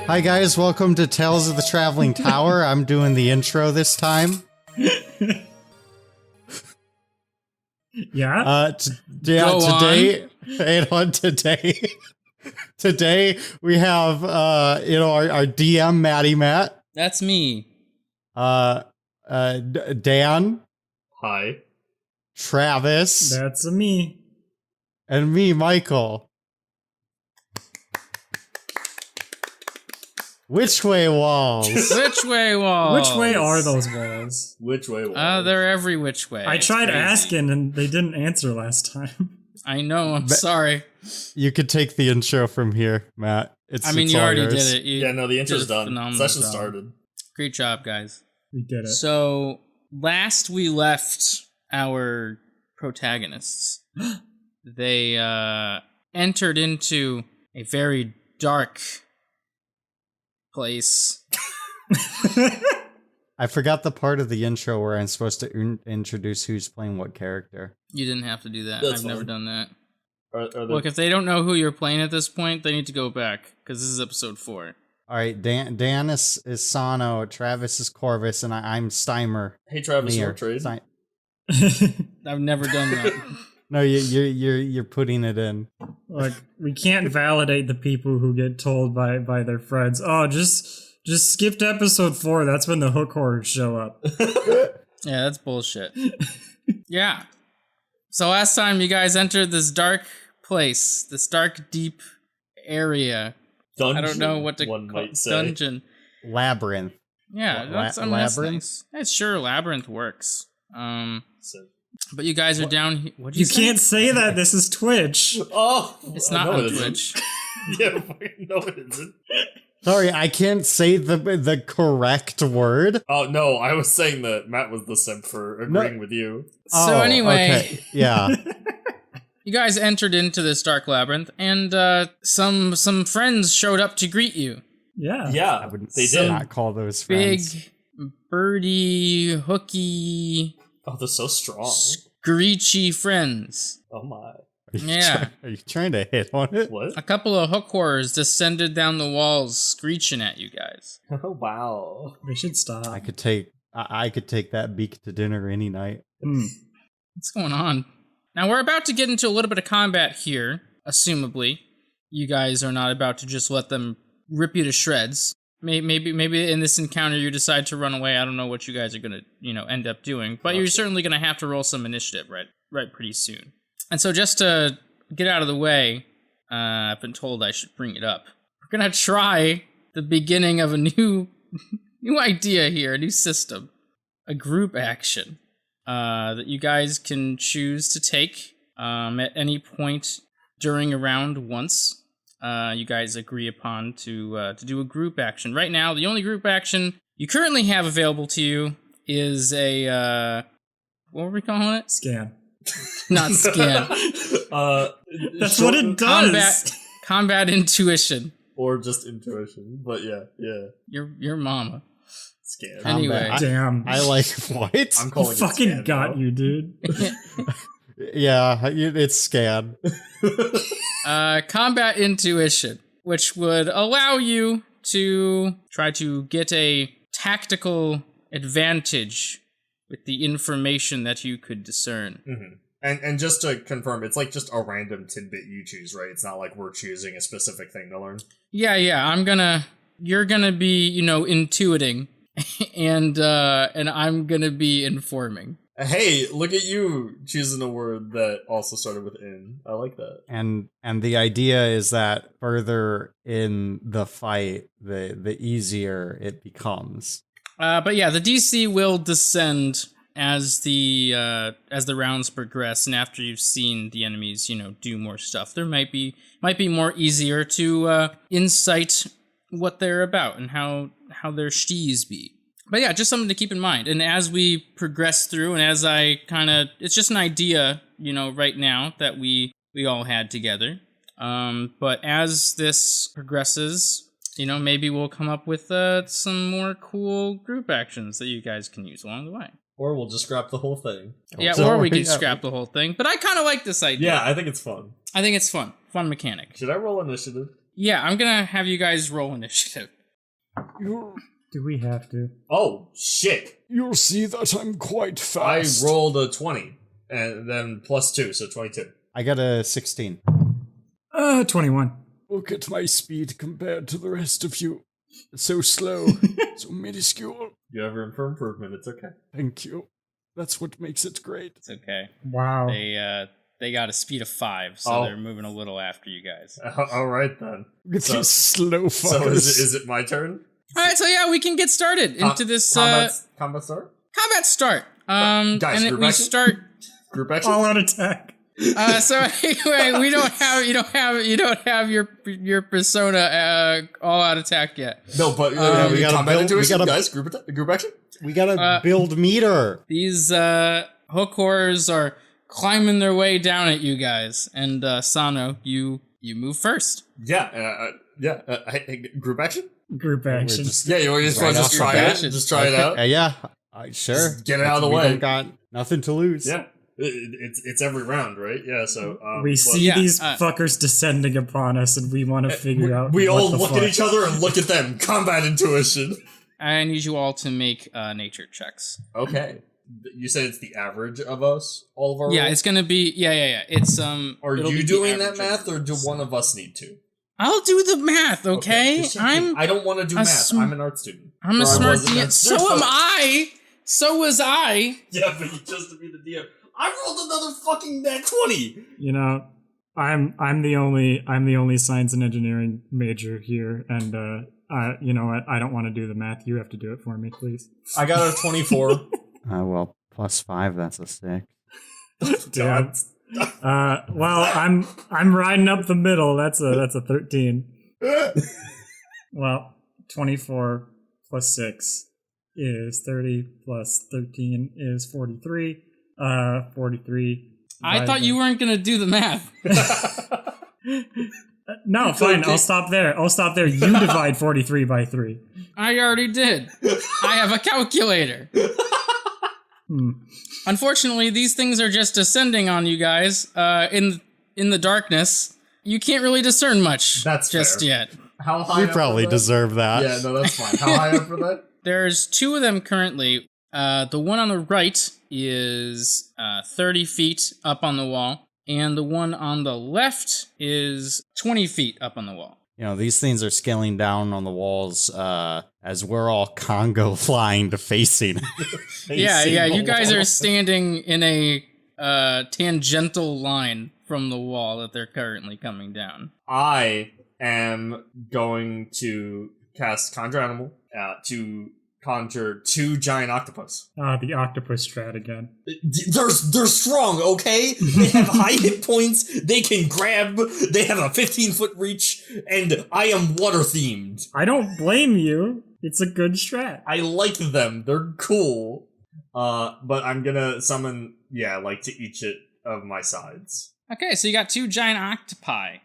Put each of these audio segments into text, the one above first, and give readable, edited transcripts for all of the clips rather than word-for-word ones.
Hi guys, welcome to Tales of the Traveling Tower. I'm doing the intro this time. Yeah? Today we have our DM Matty Matt. That's me. Dan. Hi. Travis. That's me. And me, Michael. Which way walls? Which way walls? Which way are those walls? Which way walls? They're every which way. I tried asking and they didn't answer last time. I know, I'm sorry. You could take the intro from here, Matt. You already did it. The intro's done. Session started. Great job, guys. We did it. So, last we left our protagonists, they entered into a very dark place. I forgot the part of the intro where I'm supposed to introduce who's playing what character. You didn't have to do that. That's I've never done that. Look, if they don't know who you're playing at this point, they need to go back, because this is episode 4. All right, Dan is Sano, Travis is Corvus, and I'm Steimer. hey Travis, your trade. I've never done that. No, you're putting it in. Like, we can't validate the people who get told by their friends, oh, just skip to episode 4, that's when the hook horrors show up. Yeah, that's bullshit. Yeah. So last time you guys entered this dark place, this dark, deep area. Dungeon, I don't know what to one call might say. Dungeon. Labyrinth. Yeah, that's Labyrinth? nice. Sure, Labyrinth works. So, But you guys are down here. What You can't say that, this is Twitch. oh, It's not on Twitch. Yeah, no it isn't. Sorry, I can't say the correct word. Oh no, I was saying that Matt was the simp for agreeing with you. So anyway, okay. Yeah. You guys entered into this dark labyrinth, and some friends showed up to greet you. Yeah, I wouldn't they did. not call those friends. Big, birdy, hooky, Oh, they're so strong. screechy friends. Oh my. Are you trying to hit on it? What? A couple of hook horrors descended down the walls, screeching at you guys. Oh wow. They should stop. I could take that beak to dinner any night. What's going on? Now, we're about to get into a little bit of combat here, assumably. You guys are not about to just let them rip you to shreds. Maybe in this encounter you decide to run away. I don't know what you guys are going to, end up doing. But you're certainly going to have to roll some initiative right pretty soon. And so just to get out of the way, I've been told I should bring it up. We're going to try the beginning of a new idea here, a new system. A group action. That you guys can choose to take at any point during a round once. You guys agree upon to do a group action. Right now, the only group action you currently have available to you is a what were we calling it? Scan. Not scan. That's what it does. Combat intuition. Or just intuition, but yeah. Your mama. Scan. Anyway, Damn. I like what? I'm calling it fucking scan got now. you, dude. Yeah, it's scan. Combat intuition, which would allow you to try to get a tactical advantage with the information that you could discern. Mm-hmm. And just to confirm, it's like just a random tidbit you choose, right? It's not like we're choosing a specific thing to learn. Yeah, you're gonna be, intuiting, and I'm gonna be informing. Hey, look at you choosing a word that also started with "in." I like that. And the idea is that further in the fight, the easier it becomes. But yeah, the DC will descend as the rounds progress, and after you've seen the enemies, do more stuff. There might be more easier to insight what they're about and how their stees be. But yeah, just something to keep in mind. And as we progress through, and as I kind of, it's just an idea, right now that we all had together. But as this progresses, maybe we'll come up with some more cool group actions that you guys can use along the way. Or we'll just scrap the whole thing. Yeah, or we can scrap the whole thing. But I kind of like this idea. Yeah, I think it's fun. I think it's fun. Fun mechanic. Should I roll initiative? Yeah, I'm going to have you guys roll initiative. Do we have to? Oh, shit. You'll see that I'm quite fast. I rolled a 20, and then +2, so 22. I got a 16. 21. Look at my speed compared to the rest of you. It's so slow, so minuscule. You have room for improvement, it's okay. Thank you. That's what makes it great. It's okay. Wow. They got a speed of 5, so they're moving a little after you guys. Alright then. Look at these slow fuckers. So is it my turn? Alright, so yeah, we can get started into this combat start? combat start. Guys, And group we action? start Group action? All out attack. so anyway, you don't have your persona all out attack yet. No, but we gotta combat build- intuition, we gotta- guys, group action? We gotta build meter. These hook horrors are climbing their way down at you guys, and Sano, you move first. Yeah, group action? Group action. Yeah, you want to Right just off try the it? bat. Just try it out? Yeah, sure. Just get it out of the We way. don't got nothing to lose. Yeah. It's every round, right? Yeah, so... We see these fuckers descending upon us, and we want to figure out We what all the look fuck. at each other and look at them. Combat intuition. I need you all to make nature checks. Okay. You said it's the average of us? All of our Yeah, rolls? it's gonna be It's Are it'll be you the doing that average math, of or do us. one of us need to? I'll do the math, okay? Just checking. I don't want to do math. I'm an art student. I'm a Or I smart was an DM. art So student. am I. So was I. Yeah, but you chose to be the DM. I rolled another fucking nat 20. You know, I'm the only science and engineering major here, and you know what? I don't want to do the math. You have to do it for me, please. I got a 24. Well, +5, that's a 6. Damn. Well, I'm riding up the middle. That's a 13. Well, 24 plus 6 is 30 plus 13 is 43. 43. I thought you weren't gonna do the math. No, fine. I'll stop there. You divide 43 by 3. I already did. I have a calculator. Unfortunately, these things are just descending on you guys in the darkness. You can't really discern much That's just fair. yet. How high We up probably for that? deserve that. Yeah, no, that's fine. How high up for that? There's 2 of them currently. The one on the right is 30 feet up on the wall, and the one on the left is 20 feet up on the wall. You know, these things are scaling down on the walls as we're all Congo flying to facing. Yeah, the you guys wall. are standing in a tangential line from the wall that they're currently coming down. I am going to cast Conjure Animal to conjure 2 giant octopus. The octopus strat again. They're strong, okay? They have high hit points, they can grab, they have a 15-foot reach, and I am water themed. I don't blame you. It's a good strat. I like them, they're cool. But I'm gonna summon, to each of my sides. Okay, so you got 2 giant octopi.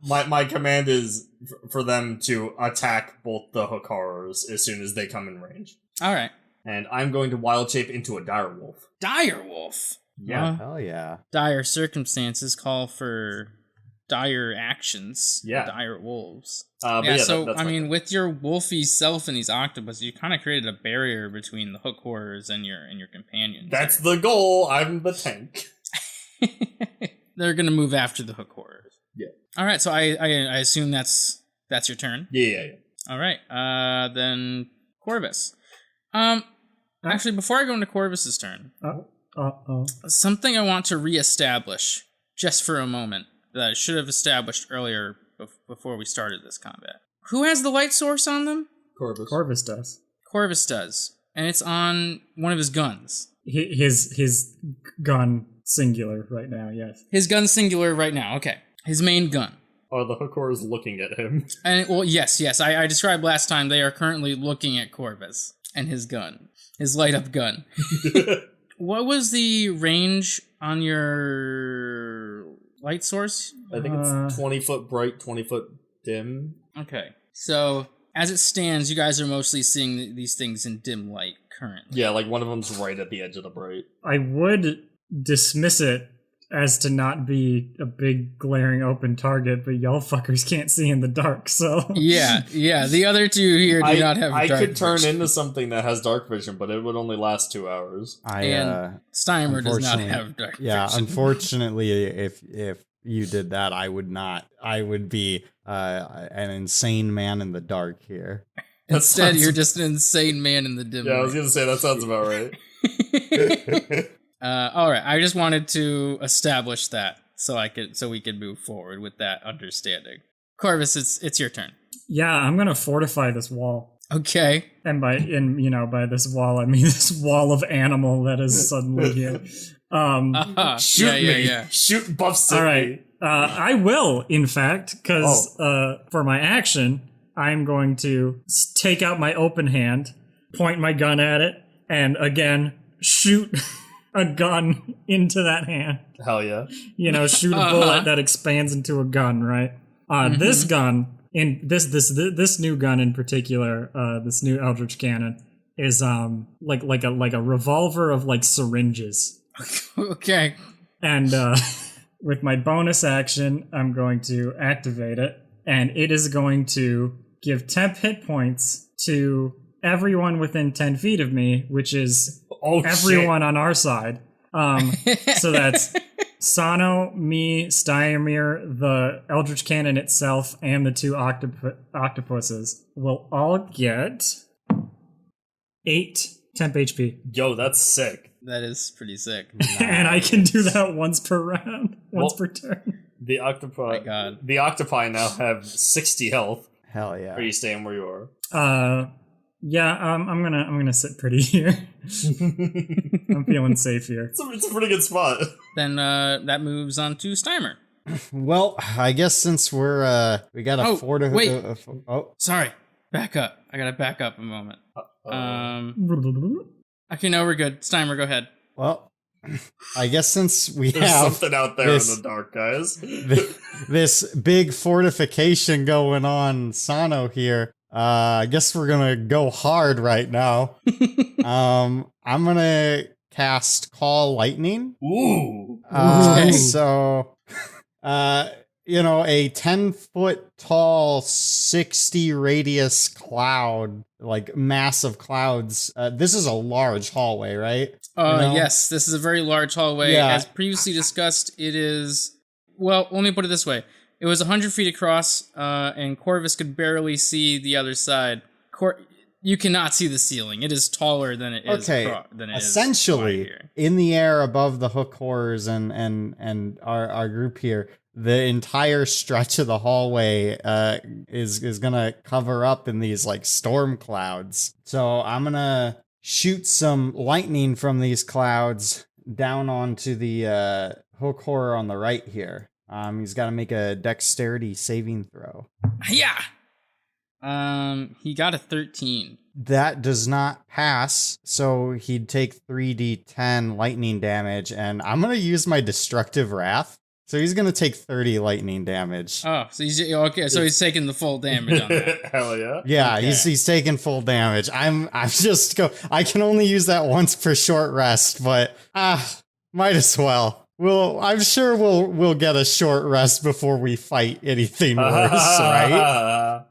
My command is for them to attack both the hook horrors as soon as they come in range. All right. And I'm going to wild shape into a dire wolf. Dire wolf. Yeah. Hell yeah. Dire circumstances call for dire actions. Yeah. Dire wolves. But That's my I mean, turn. with your wolfy self and these octopus, you kind of created a barrier between the hook horrors and your companions. That's the goal. I'm the tank. They're gonna move after the hook horrors. Yeah. All right. So I assume that's your turn. Yeah. All right. Then Corvus. Actually, before I go into Corvus's turn, something I want to reestablish just for a moment that I should have established earlier before we started this combat. Who has the light source on them? Corvus does. Corvus does, and it's on one of his guns. His gun singular right now. Yes. His gun singular right now. Okay, his main gun. are the hook horrors looking at him? And well, yes. I described last time they are currently looking at Corvus and his gun, his light up gun. What was the range on your light source? I think it's 20 foot bright, 20 foot dim. Okay, so as it stands, you guys are mostly seeing these things in dim light currently. Yeah, like one of them's right at the edge of the bright. I would dismiss it as to not be a big glaring open target, but y'all fuckers can't see in the dark, so Yeah. The other two here do not have I dark could turn vision. into something that has dark vision, but it would only last 2 hours. And Steimer does not unfortunately- have dark Yeah, vision. unfortunately, if you did that, I would not. I would be an insane man in the dark here. Instead, sounds- you're just an insane man in the dim Yeah, I light. was gonna say that sounds about right. All right, I just wanted to establish that so we could move forward with that understanding. Corvus, it's your turn. yeah, I'm gonna fortify this wall. Okay. And by this wall, I mean this wall of animal that is suddenly here. Shoot me! Yeah. Shoot buffs at All right, me. I will, in fact, because for my action, I'm going to take out my open hand, point my gun at it, and again shoot a gun into that hand. Hell yeah. Shoot a bullet that expands into a gun, right? This gun, in this new gun in particular, this new Eldritch cannon is like a revolver of like syringes. Okay. And with my bonus action, I'm going to activate it, and it is going to give temp hit points to everyone within 10 feet of me, which is everyone on our side. So that's Sano, me, Stymir, the Eldritch Cannon itself, and the two octopuses will all get 8 temp HP. Yo, that's sick. That is pretty sick. And I can do that once per round, once per turn. The octopi. My God. The octopi now have 60 health. Hell yeah. Are you staying where you are? Yeah, I'm gonna sit pretty here. I'm feeling safe here. It's a pretty good spot. Then that moves on to Steimer. Well, I guess since we got a wait. Sorry. Back up. I gotta back up a moment. Okay, no, we're good. Steimer, go ahead. Well, I guess since we There's have something out there in the dark, guys. this big fortification going on, Sano here. I guess we're gonna go hard right now. I'm gonna cast Call Lightning. Ooh. Okay. So, a 10-foot tall, 60 radius cloud, like massive clouds. This is a large hallway, right? Yes, this is a very large hallway. Yeah. As previously discussed, it is... Well, let me put it this way. It was 100 feet across, and Corvus could barely see the other side. You cannot see the ceiling. It is taller than it is. Okay, essentially, is here. in the air above the hook horrors and our group here, the entire stretch of the hallway is gonna cover up in these like storm clouds. So I'm gonna shoot some lightning from these clouds down onto the hook horror on the right here. He's got to make a dexterity saving throw. Yeah. He got a 13. That does not pass, so he'd take 3d10 lightning damage, and I'm going to use my destructive wrath. So he's going to take 30 lightning damage. Oh, so he's okay. So he's taking the full damage on that. Hell yeah. Yeah, Okay. he's taking full damage. I can only use that once per short rest, but might as well. I'm sure we'll get a short rest before we fight anything worse, right?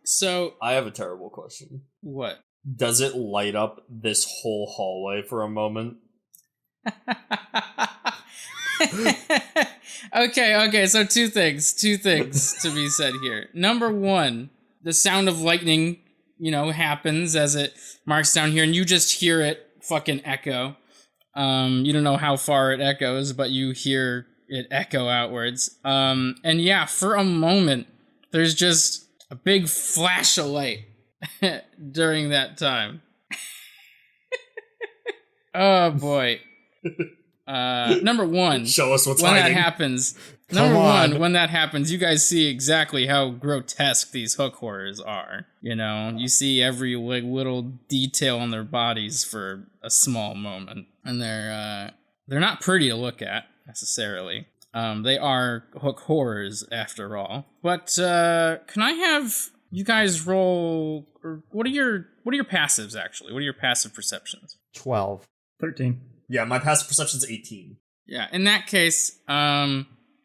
So I have a terrible question. what? Does it light up this whole hallway for a moment? Okay, so two things to be said here. Number one, the sound of lightning, happens as it marks down here, and you just hear it fucking echo. You don't know how far it echoes, but you hear it echo outwards. And yeah, for a moment, there's just a big flash of light during that time. Oh boy. Number one, Show us what's when hiding. that happens. Come Number on. one, when that happens, you guys see exactly how grotesque these hook horrors are. You know, you see every like little detail on their bodies for a small moment, and they're not pretty to look at necessarily. They are hook horrors after all. But can I have you guys roll? Or what are your passives actually? What are your passive perceptions? 12. 13. Yeah, my passive perception's 18. Yeah, in that case,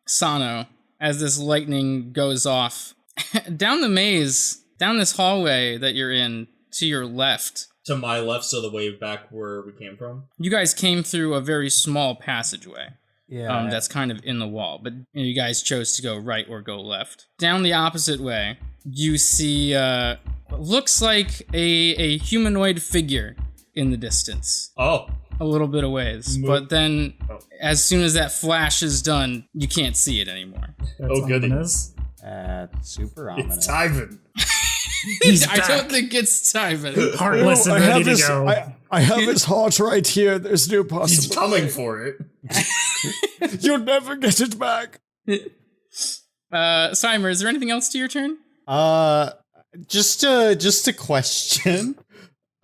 Sano, as this lightning goes off, down the maze, down this hallway that you're in, to your left, To my left, so the way back where we came from. you guys came through a very small passageway. Yeah. That's kind of in the wall, but you guys chose to go right or go left. Down the opposite way, you see what looks like a humanoid figure in the distance. Oh. A little bit of ways, but then as soon as that flash is done, you can't see it anymore. That's goody. ominous. Super ominous. It's Ivan. He's I back. don't think it's Simon. Heartless and ready to go. I have his heart right here. There's no He's possible. coming for it. You'll never get it back. Simer, is there anything else to your turn? Just a question.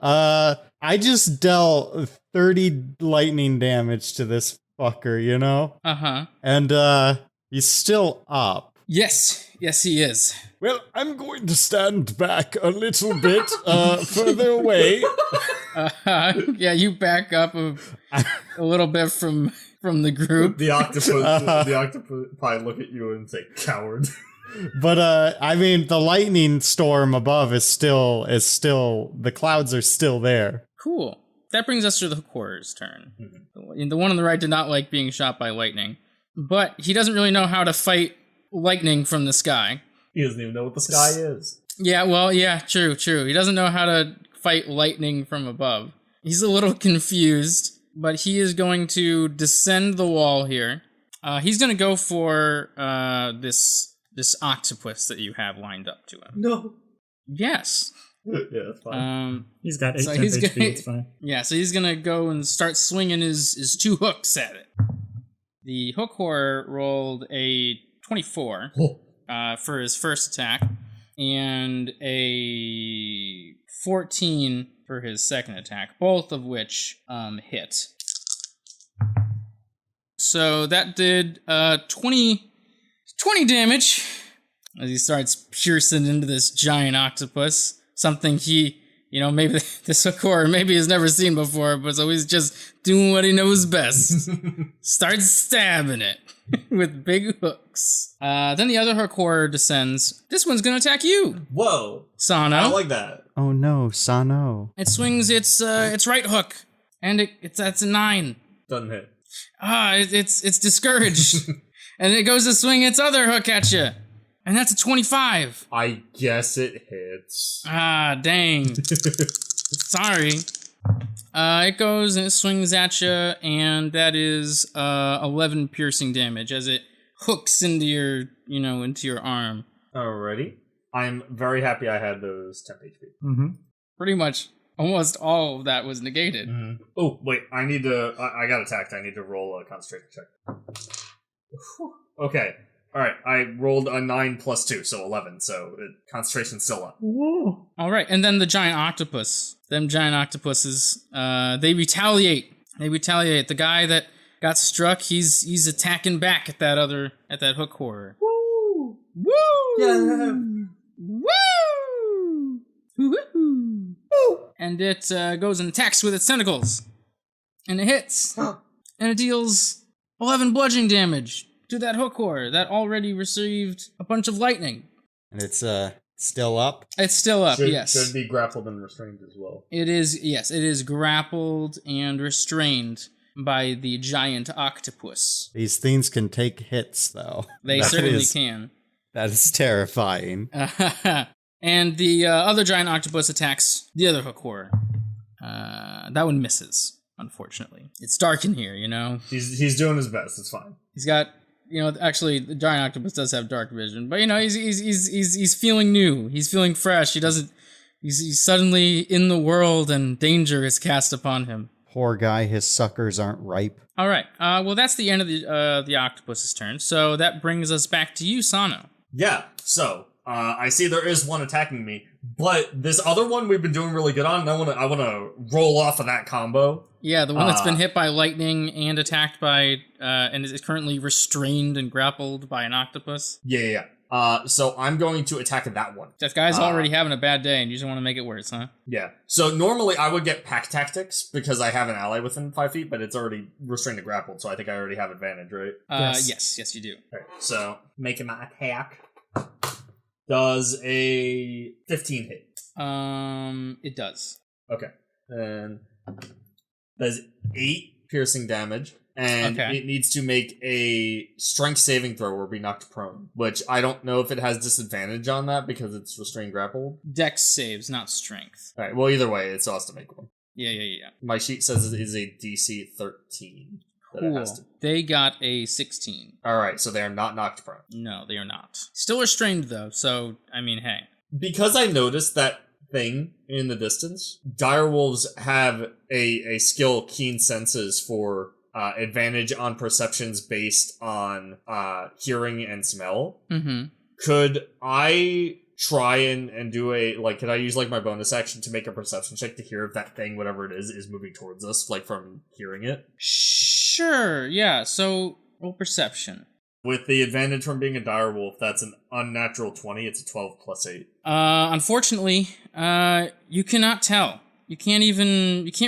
I just dealt 30 lightning damage to this fucker, you know? Uh-huh. And he's still up. Yes, he is. Well, I'm going to stand back a little bit further away. Yeah, you back up a little bit from the group. The octopi look at you and say, "Coward." But I mean, the lightning storm above is still the clouds are still there. Cool. That brings us to the horror's turn. The one on the right did not like being shot by lightning, but he doesn't really know how to fight lightning from the sky. He doesn't even know what the sky is. Yeah, well, yeah, true. He doesn't know how to fight lightning from above. He's a little confused, but he is going to descend the wall here. He's going to go for this octopus that you have lined up to him. No. Yes. Yeah, that's fine. He's got 8 So temp he's HP, gonna- it's fine. Yeah, so he's going to go and start swinging his two hooks at it. The hook horror rolled a 24 for his first attack, and a 14 for his second attack, both of which hit. So that did 20 damage as he starts piercing into this giant octopus. Something he, maybe this hook horror maybe has never seen before, but so he's just doing what he knows best. Starts stabbing it with big hooks. Then the other hook horror descends. This one's gonna attack you, Whoa. Sano. I don't like that. Oh no, Sano. It swings its right hook, and that's a 9. Doesn't hit. It's discouraged, and it goes to swing its other hook at you, and that's a 25. I guess it hits. Dang. Sorry. It goes and it swings at you, and that is 11 piercing damage as it hooks into your arm. Alrighty. I'm very happy I had those temp HP. Mm-hmm. Pretty much almost all of that was negated. Oh, wait. I got attacked. I need to roll a concentration check. Okay. Alright. I rolled a 9 plus 2, so 11. So concentration's still up. Whoa. All right, and then the giant octopus. Them giant octopuses, they retaliate. The guy that got struck, he's attacking back at that hook horror. Woo! Woo! Yeah. Woo! Woo! And it goes and attacks with its tentacles. And it hits. And it deals 11 bludgeoning damage to that hook horror that already received a bunch of lightning. And it's still up. It's still up, yes. Should be grappled and restrained as well. It is grappled and restrained by the giant octopus. These things can take hits, though. They That certainly is- can. That is terrifying. And the other giant octopus attacks the other hook horror. That one misses, unfortunately. It's dark in here, He's doing his best. It's fine. He's got, actually, the giant octopus does have dark vision, but he's feeling new. He's feeling fresh. He's suddenly in the world, and danger is cast upon him. Poor guy, his suckers aren't ripe. All right. Well, that's the end of the octopus's turn. So that brings us back to you, Sano. Yeah, so I see there is one attacking me, but this other one we've been doing really good on, and I wanna roll off of that combo. Yeah, the one that's been hit by lightning and attacked by, and is currently restrained and grappled by an octopus. Yeah. So I'm going to attack that one. That guy's already having a bad day, and you just want to make it worse, huh? Yeah. So normally I would get pack tactics because I have an ally within 5 feet, but it's already restrained and grappled, so I think I already have advantage, right? Yes, you do. Alright, so making my attack. Does a 15 hit? It does. Okay. And does 8 piercing damage. And it needs to make a strength saving throw or be knocked prone, which I don't know if it has disadvantage on that because it's restrained grappled. Dex saves, not strength. All right. Well, either way, it still has to make one. Yeah. My sheet says it is a DC 13. Cool. They got a 16. All right. So they are not knocked prone. No, they are not. Still restrained though. So I mean, hey. Because I noticed that thing in the distance, direwolves have a skill keen senses for advantage on perceptions based on hearing and smell. Mm-hmm. Could I try and do could I use my bonus action to make a perception check to hear if that thing, whatever it is moving towards us, from hearing it? Sure, yeah. So roll perception. With the advantage from being a direwolf, that's an unnatural 20. It's a 12 plus 8. Unfortunately, you cannot tell. You can't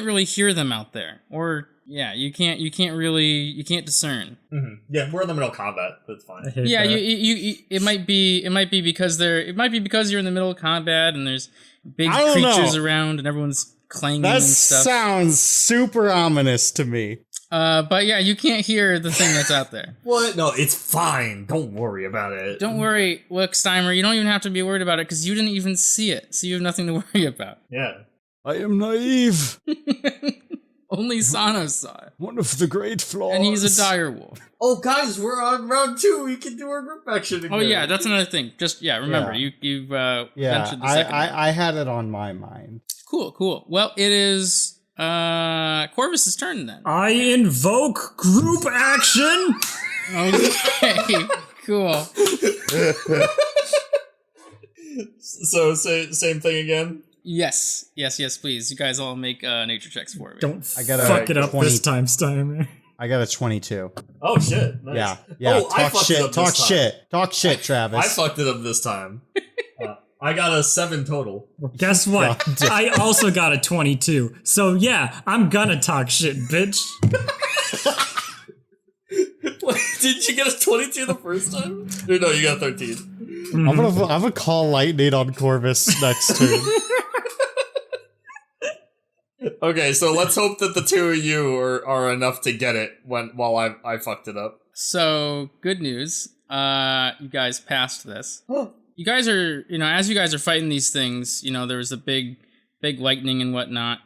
really hear them out there. Or yeah, you can't discern. Mm-hmm. Yeah, we're in the middle of combat. That's fine. Yeah, it might be because you're in the middle of combat and there's big creatures around and everyone's clanging and stuff. That sounds super ominous to me. But yeah, you can't hear the thing that's out there. What? No, it's fine. Don't worry about it. Don't worry, look, Steimer, you don't even have to be worried about it because you didn't even see it, so you have nothing to worry about. Yeah. I am naive. Only Sano saw it. One of the great flaws. And he's a direwolf. Oh, guys, we're on round 2. We can do our group action again. Oh, yeah, that's another thing. Just, remember, you've mentioned the second one. I had it on my mind. Cool. Well, it is Corvus's turn then. I invoke group action. Okay, cool. So, same thing again? Yes, please. You guys all make nature checks for me. Don't fuck it up this time, Steimer. I got a 22. Oh, shit. Nice. Yeah. Oh, Talk shit, Travis. I fucked it up this time. I got a 7 total. Well, guess what? I also got a 22. So yeah, I'm gonna talk shit, bitch. Wait, didn't you get a 22 the first time? Or no, you got 13. Mm-hmm. I'm gonna call lightning on Corvus next turn. Okay, so let's hope that the two of you are enough to get it while I fucked it up. So, good news. You guys passed this. You guys are, as you guys are fighting these things, there was a big lightning and whatnot.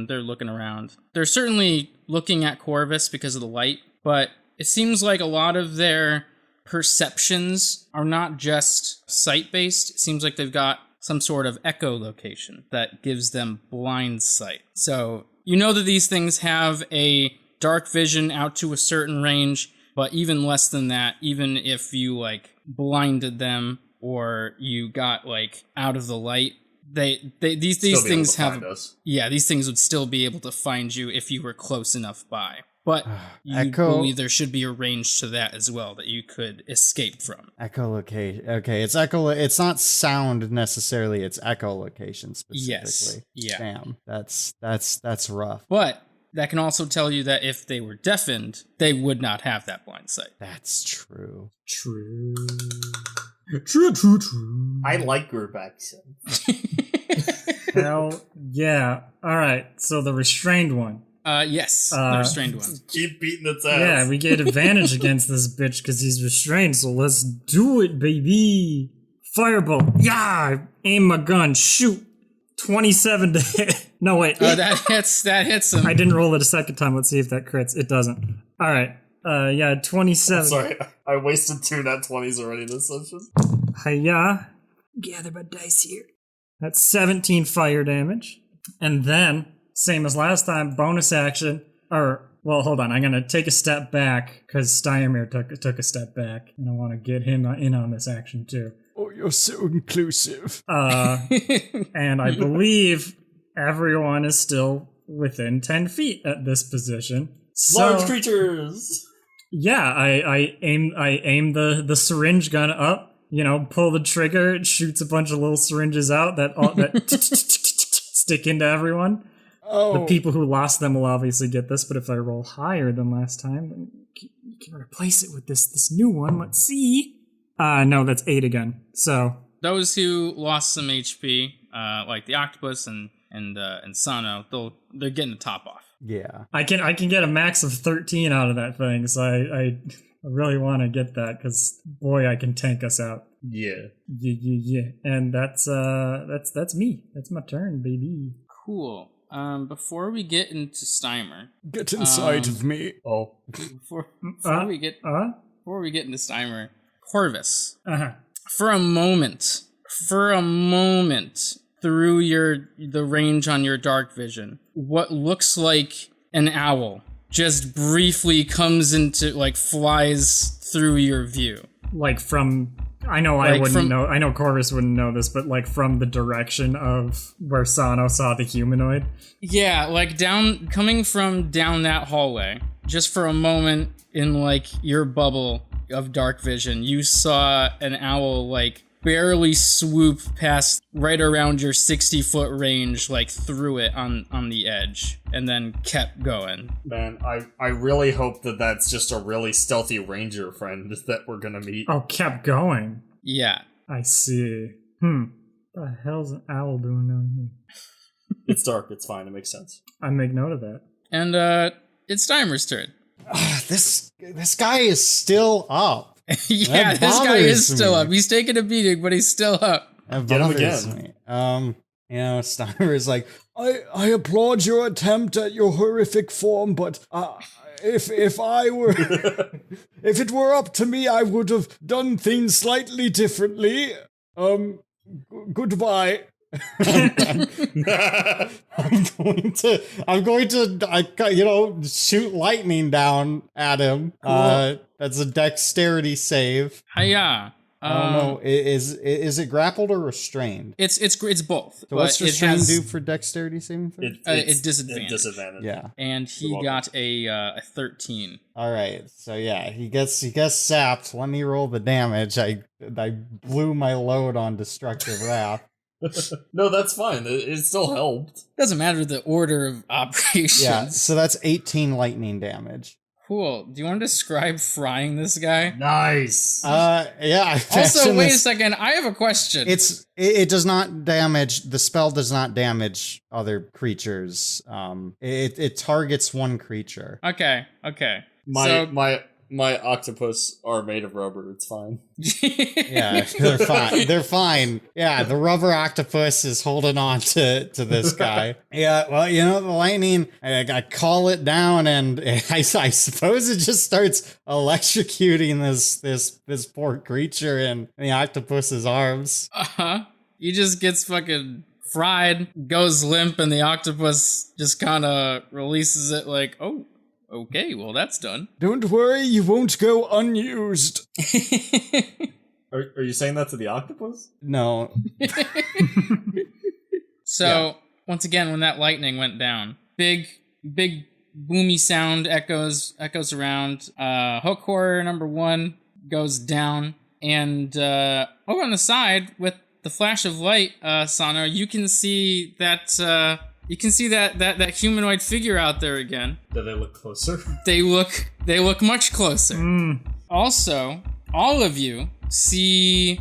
They're looking around. They're certainly looking at Corvus because of the light, but it seems like a lot of their perceptions are not just sight-based. It seems like they've got some sort of echolocation that gives them blind sight. So you know that these things have a dark vision out to a certain range, but even less than that, even if you blinded them or you got out of the light, these things have these things would still be able to find you if you were close enough by. But you believe there should be a range to that as well that you could escape from. Echolocation. Okay, it's not sound necessarily, it's echolocation specifically. Yes. Yeah. Damn. That's rough. But that can also tell you that if they were deafened, they would not have that blind sight. That's true. True. I like group action. Hell yeah. Alright, so the restrained one. Yes, the restrained one. Keep beating its ass. Yeah, we get advantage against this bitch because he's restrained, so let's do it, baby. Firebolt. Yeah, aim my gun, shoot. 27 to hit. No, wait. Oh, that hits him. I didn't roll it a second time. Let's see if that crits. It doesn't. Alright. 27. Sorry, I wasted 2 nat 20s already this session. Hiya. Gather my dice here. That's 17 fire damage. And then same as last time, bonus action, well, hold on, I'm going to take a step back, because Stymir took a step back, and I want to get him in on this action, too. Oh, you're so inclusive. And I believe everyone is still within 10 feet at this position. So, Large creatures! Yeah, I aim the syringe gun up, pull the trigger, it shoots a bunch of little syringes out that stick into everyone. Oh. The people who lost them will obviously get this, but if I roll higher than last time, then you can replace it with this new one. Let's see. No, that's 8 again. So those who lost some HP, like the octopus and Sano, they're getting the top off. Yeah. I can get a max of 13 out of that thing, so I really want to get that, because boy, I can tank us out. Yeah. Yeah. And that's me. That's my turn, baby. Cool. Before we get into Steimer, Get inside of me. Oh. before we get into Steimer, Corvus. Uh-huh. For a moment, through the range on your dark vision, what looks like an owl just briefly comes flies through your view. Like from, I know I wouldn't know, I know Corvus wouldn't know this, but like from the direction of where Sano saw the humanoid. Yeah, coming from down that hallway, just for a moment in your bubble of dark vision, you saw an owl barely swoop past right around your 60-foot range, through it on the edge, and then kept going. Man, I really hope that that's just a really stealthy ranger friend that we're gonna meet. Oh, kept going. Yeah. I see. What the hell's an owl doing down here? It's dark, it's fine, it makes sense. I make note of that. And it's Steimer's turn. This guy is still up. Yeah, That this guy is bothers still me. up. He's taking a beating, but he's still up. That Get him bothers again. me. Steimer is like, I applaud your attempt at your horrific form, but if I were, if it were up to me, I would have done things slightly differently. Goodbye. I'm going to shoot lightning down at him. Cool. That's a dexterity save. Hiya. I don't know. Is it grappled or restrained? It's both. So what's but restrained it has do for dexterity saving throw? it's disadvantage. Disadvantage. Yeah. And he got a 13. All right. So yeah, he gets sapped. Let me roll the damage. I blew my load on destructive wrath. No, that's fine. It still helped. Doesn't matter the order of operations. Yeah. So that's 18 lightning damage. Cool. Do you want to describe frying this guy? Nice. Yeah. Also, wait a second. I have a question. It does not damage. The spell does not damage other creatures. It targets one creature. Okay. My octopus are made of rubber. It's fine. Yeah, they're fine. They're fine. Yeah, the rubber octopus is holding on to this guy. Yeah, well, the lightning, I call it down, and I suppose it just starts electrocuting this poor creature in the octopus's arms. He just gets fucking fried, goes limp, and the octopus just kind of releases it oh, okay, well, that's done. Don't worry, you won't go unused. Are you saying that to the octopus? No. So, once again, when that lightning went down, big boomy sound echoes around. Hook horror number 1 goes down, and over on the side with the flash of light, Sano, you can see that that humanoid figure out there again. Do they look closer? They look much closer. Also, all of you see,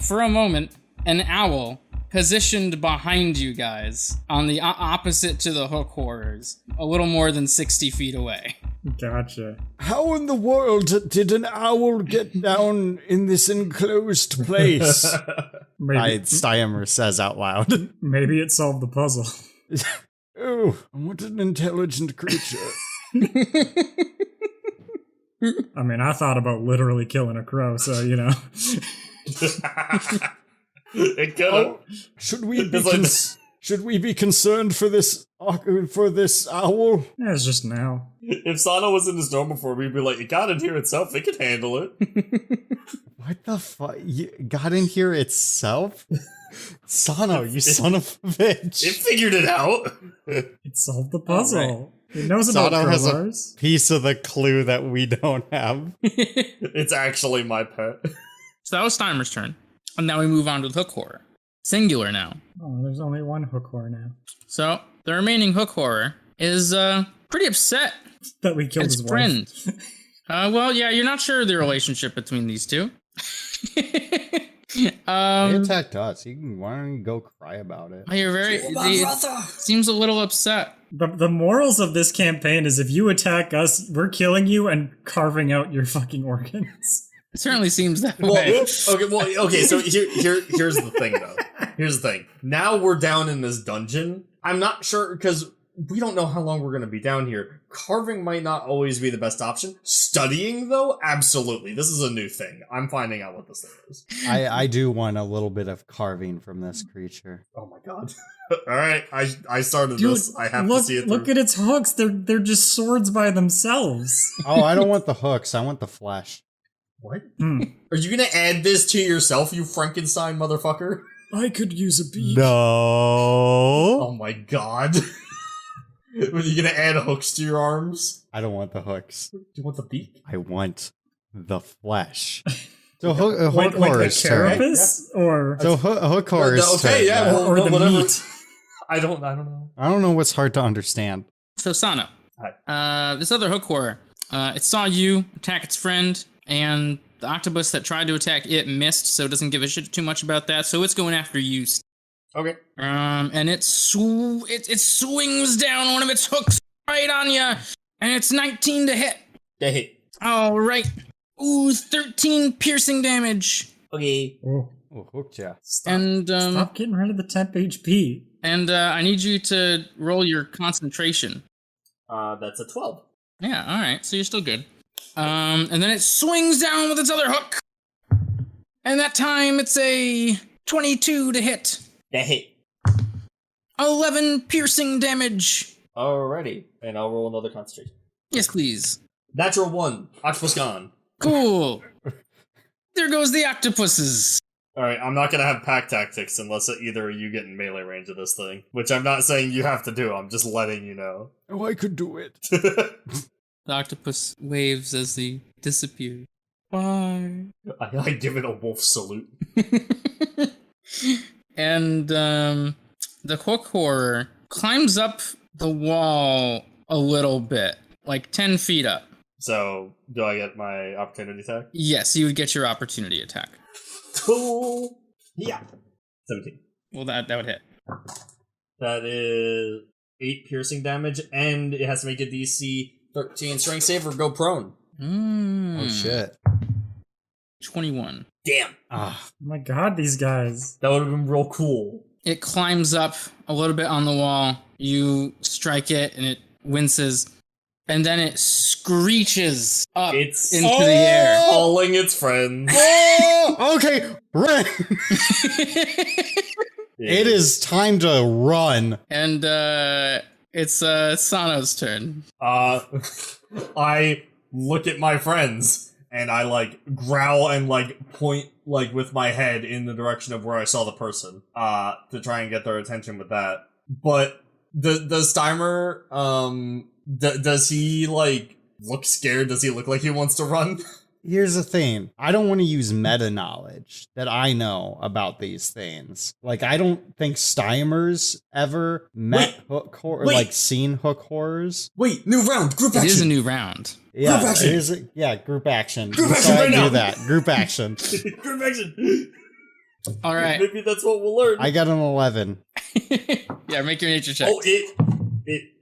for a moment, an owl positioned behind you guys on the opposite to the hook horrors, a little more than 60 feet away. Gotcha. How in the world did an owl get down in this enclosed place? Steimer says out loud. Maybe it solved the puzzle. Oh, what an intelligent creature. I mean, I thought about literally killing a crow, so, It could have. Should we Should we be concerned for this owl? Yeah, it's just now. If Sana was in the storm before, we'd be like, it got in here itself. It could handle it. What the fuck? You got in here itself? Sano, you son of a bitch. It figured it out. It solved the puzzle. It knows Sano about has crowbars. a piece of the clue that we don't have. It's actually my pet. So that was Steimer's turn. And now we move on to the hook horror. Singular now. Oh, there's only one hook horror now. So the remaining hook horror is pretty upset That we killed his his friend. wife. Well, yeah, you're not sure of the relationship between these two. They attacked us. Why don't you go cry about it? You're very. Seems a little upset. The morals of this campaign is if you attack us, we're killing you and carving out your fucking organs. It certainly seems that Well, way. okay. So here's the thing, though. Here's the thing. Now we're down in this dungeon. I'm not sure because we don't know how long we're going to be down here. Carving might not always be the best option. Studying, though, absolutely. This is a new thing. I'm finding out what this thing is. I do want a little bit of carving from this creature. Oh my god. All right, I started this. I have to see it through. Look at its hooks. They're just swords by themselves. Oh, I don't want the hooks. I want the flesh. What? Are you going to add this to yourself, you Frankenstein motherfucker? I could use a beak. No. Oh my god. Are you going to add hooks to your arms? I don't want the hooks. Do you want the beak? I want the flesh. So hook Like horror's a turn. carapace? Or So hook horror's turn. Okay, yeah, well, Or the whatever. meat. I don't know. I don't know what's hard to understand. So Sana, Hi. this other hook horror, it saw you attack its friend, and the octopus that tried to attack it missed, so it doesn't give a shit too much about that. So it's going after you. Okay. And it swings down one of its hooks right on you, and it's 19 to hit. That hit. All right. Ooh, 13 piercing damage. Okay. Oh, Hooked ya. stop getting rid of the temp HP. And I need you to roll your concentration. That's a 12. Yeah, all right. So you're still good. And then it swings down with its other hook. And that time it's a 22 to hit. That hit. 11 piercing damage. Alrighty. And I'll roll another concentration. Yes, please. Natural 1. Octopus gone. Cool. There goes the octopuses. Alright, I'm not gonna have pack tactics unless either of you get in melee range of this thing. Which I'm not saying you have to do, I'm just letting you know. Oh, I could do it. The octopus waves as they disappear. Bye. I give it a wolf salute. And the hook horror climbs up the wall a little bit, like 10 feet up. So, do I get my opportunity attack? Yes, you would get your opportunity attack. Cool. Yeah. 17. Well, that would hit. That is 8 piercing damage, and it has to make a DC 13 strength save or go prone. Oh, shit. 21. Damn. Ah. Oh my god, these guys. That would have been real cool. It climbs up a little bit on the wall. You strike it, and it winces. And then it screeches up It's into the air. calling its friends. Oh, okay, run. It is time to run. And it's Sano's turn. I look at my friends and I like growl and like point like with my head in the direction of where I saw the person to try and get their attention with that. But does Steimer does he like look scared? Does he look like he wants to run? Here's the thing. I don't want to use meta knowledge that I know about these things. Like, I don't think Steimer's ever met hook horror, like seen hook horrors. Wait, new round, group action. It is a new round. Yeah, Group action. Group action. Group That's action how right I now. do that. Group action. Group action. All right. Maybe that's what we'll learn. I got an 11. Yeah, make your nature check. Oh, it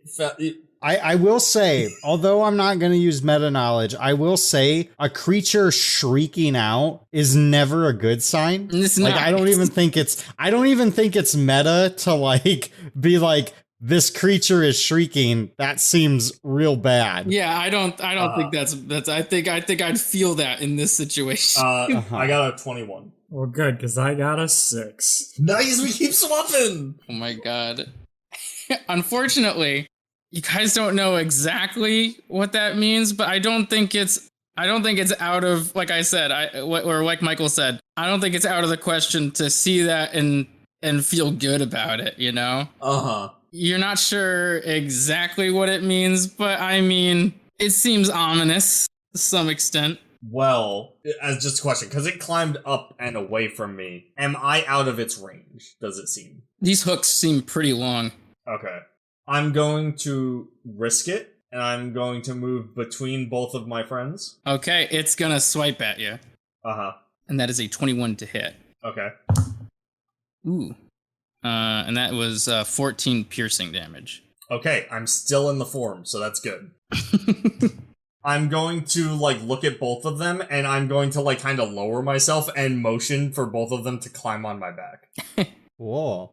I will say, although I'm not going to use meta knowledge, I will say a creature shrieking out is never a good sign. It's Like, not. I don't even think it's meta to like be like, this creature is shrieking. That seems real bad. Yeah, I don't think that's I think I'd feel that in this situation. I got a 21. Well, good, because I got a 6. Nice, we keep swapping! Oh my god. Unfortunately, you guys don't know exactly what that means, but I don't think it's out of, like I said, or like Michael said, I don't think it's out of the question to see that and feel good about it, you know? Uh-huh. You're not sure exactly what it means, but I mean, it seems ominous to some extent. Well, as just a question, because it climbed up and away from me, am I out of its range, does it seem? These hooks seem pretty long. Okay. I'm going to risk it, and I'm going to move between both of my friends. Okay, it's gonna swipe at you. Uh-huh. And that is a 21 to hit. Okay. Ooh. And that was 14 piercing damage. Okay, I'm still in the form, so that's good. I'm going to, like, look at both of them, and I'm going to, like, kind of lower myself and motion for both of them to climb on my back. Whoa.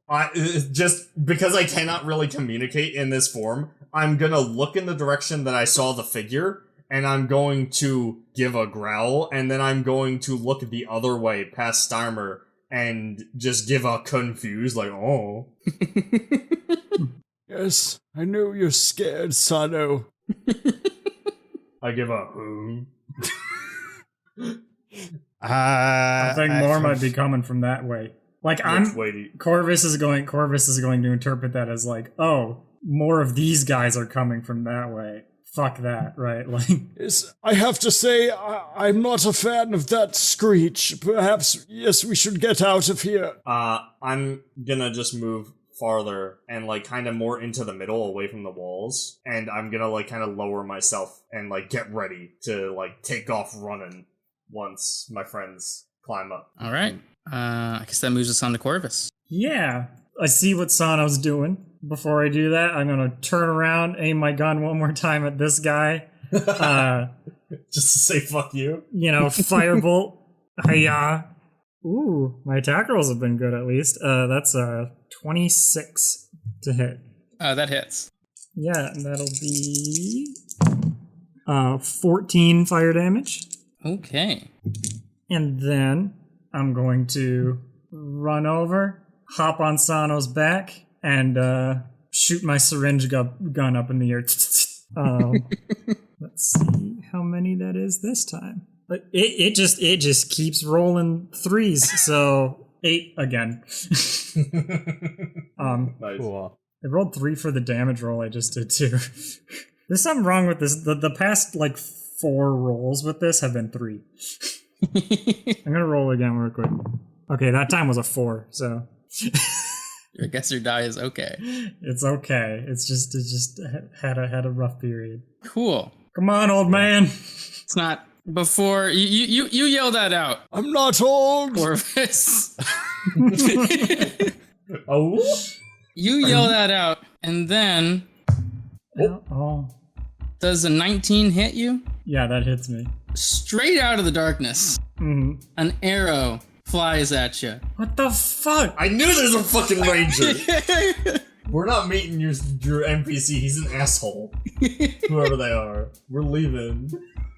Just because I cannot really communicate in this form, I'm gonna look in the direction that I saw the figure, and I'm going to give a growl, and then I'm going to look the other way past Starmer and just give a confused, like, oh. Yes, I know you're scared, Sano. I give a who. I think more might be coming from that way. Like, Corvus is going to interpret that as like, oh, more of these guys are coming from that way. Fuck that, right? Like, Yes, I have to say, I'm not a fan of that screech. Perhaps, yes, we should get out of here. I'm gonna just move farther and, like, kind of more into the middle, away from the walls. And I'm gonna, like, kind of lower myself and, like, get ready to, like, take off running once my friends climb up. All right. I guess that moves us on to Corvus. yeah, I see what Sano's doing. Before I do that, I'm gonna turn around, aim my gun one more time at this guy. Just to say fuck you. You know, firebolt. Hiya. Ooh, my attack rolls have been good at least. That's 26 to hit. That hits. Yeah, and that'll be 14 fire damage. Okay. And then I'm going to run over, hop on Sano's back, and shoot my syringe gun up in the air. Let's see how many that is this time. But it just keeps rolling 3s, so 8 again. Nice. Cool. I rolled 3 for the damage roll I just did too. There's something wrong with this. The past like 4 rolls with this have been 3. I'm gonna roll again real quick. Okay, that time was a 4, so I guess your die is okay. it's okay. It just had a rough period. Cool. Come on, old man. It's not before you yell that out. I'm not old. Corvus. Oh? You yell that out, and then Oh. does a 19 hit you? Yeah, that hits me. Straight out of the darkness, Mm-hmm. an arrow flies at you. What the fuck? I knew there's a fucking ranger! We're not meeting your NPC, he's an asshole. Whoever they are. We're leaving.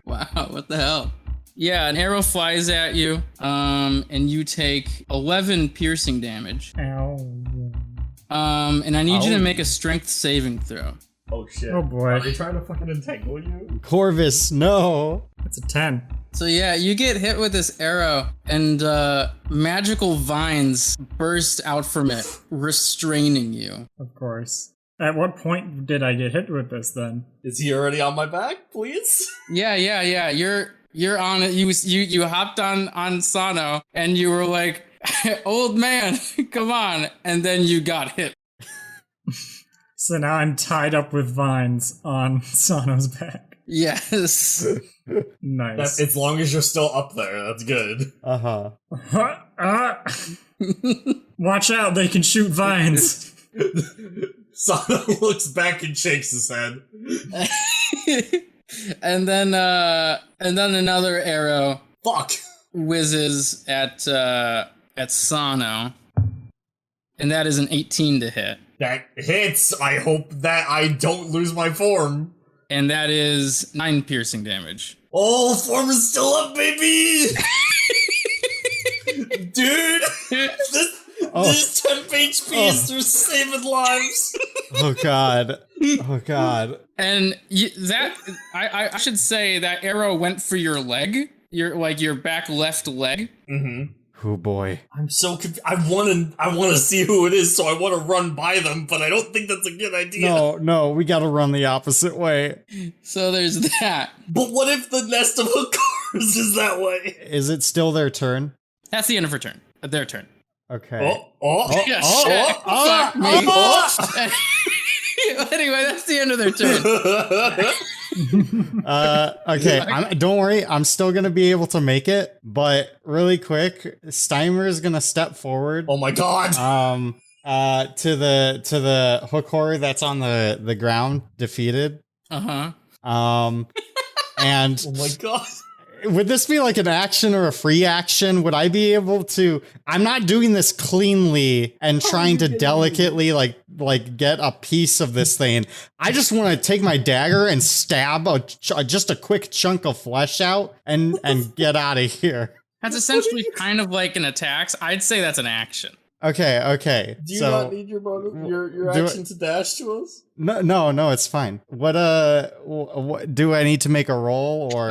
Wow, what the hell? Yeah, an arrow flies at you, and you take 11 piercing damage. Ow. And I need you to make a strength saving throw. Oh shit. Oh boy. Are they trying to fucking entangle you? Corvus, no. That's a 10. So yeah, you get hit with this arrow, and magical vines burst out from it, restraining you. Of course. At what point did I get hit with this then? Is he already on my back, please? Yeah. You're on it. You hopped on Sano, and you were like, "Old man, come on!" And then you got hit. So now I'm tied up with vines on Sano's back. Yes. Nice. As long as you're still up there, that's good. Uh-huh. Watch out, they can shoot vines. Sano looks back and shakes his head. and then another arrow Fuck! whizzes at Sano, and that is an 18 to hit. That hits! I hope that I don't lose my form. And that is 9 piercing damage. Oh, form is still up, baby! Dude, this temp HP is just saving lives. Oh god. Oh god. And I should say that arrow went for your leg, your back left leg. Mm-hmm. Oh boy. I'm so confused. I want to see who it is, so I want to run by them, but I don't think that's a good idea. No, we gotta run the opposite way. So there's that. But what if the nest of hook cars is that way? Is it still their turn? That's the end of her turn. Their turn. Okay. Yeah, shit. Fuck me. Anyway, that's the end of their turn. Okay, don't worry, I'm still gonna be able to make it, but really quick, Steimer is gonna step forward. Oh my god! To the hook horror that's on the ground, defeated. And oh my god! Would this be like an action or a free action? Would I be able to? I'm not doing this cleanly and trying to delicately like get a piece of this thing. I just want to take my dagger and stab just a quick chunk of flesh out and get out of here. That's essentially kind of like an attack. I'd say that's an action. Okay. Do you not need your bonus, your action to dash to us? No, it's fine. What do I need to make a roll or?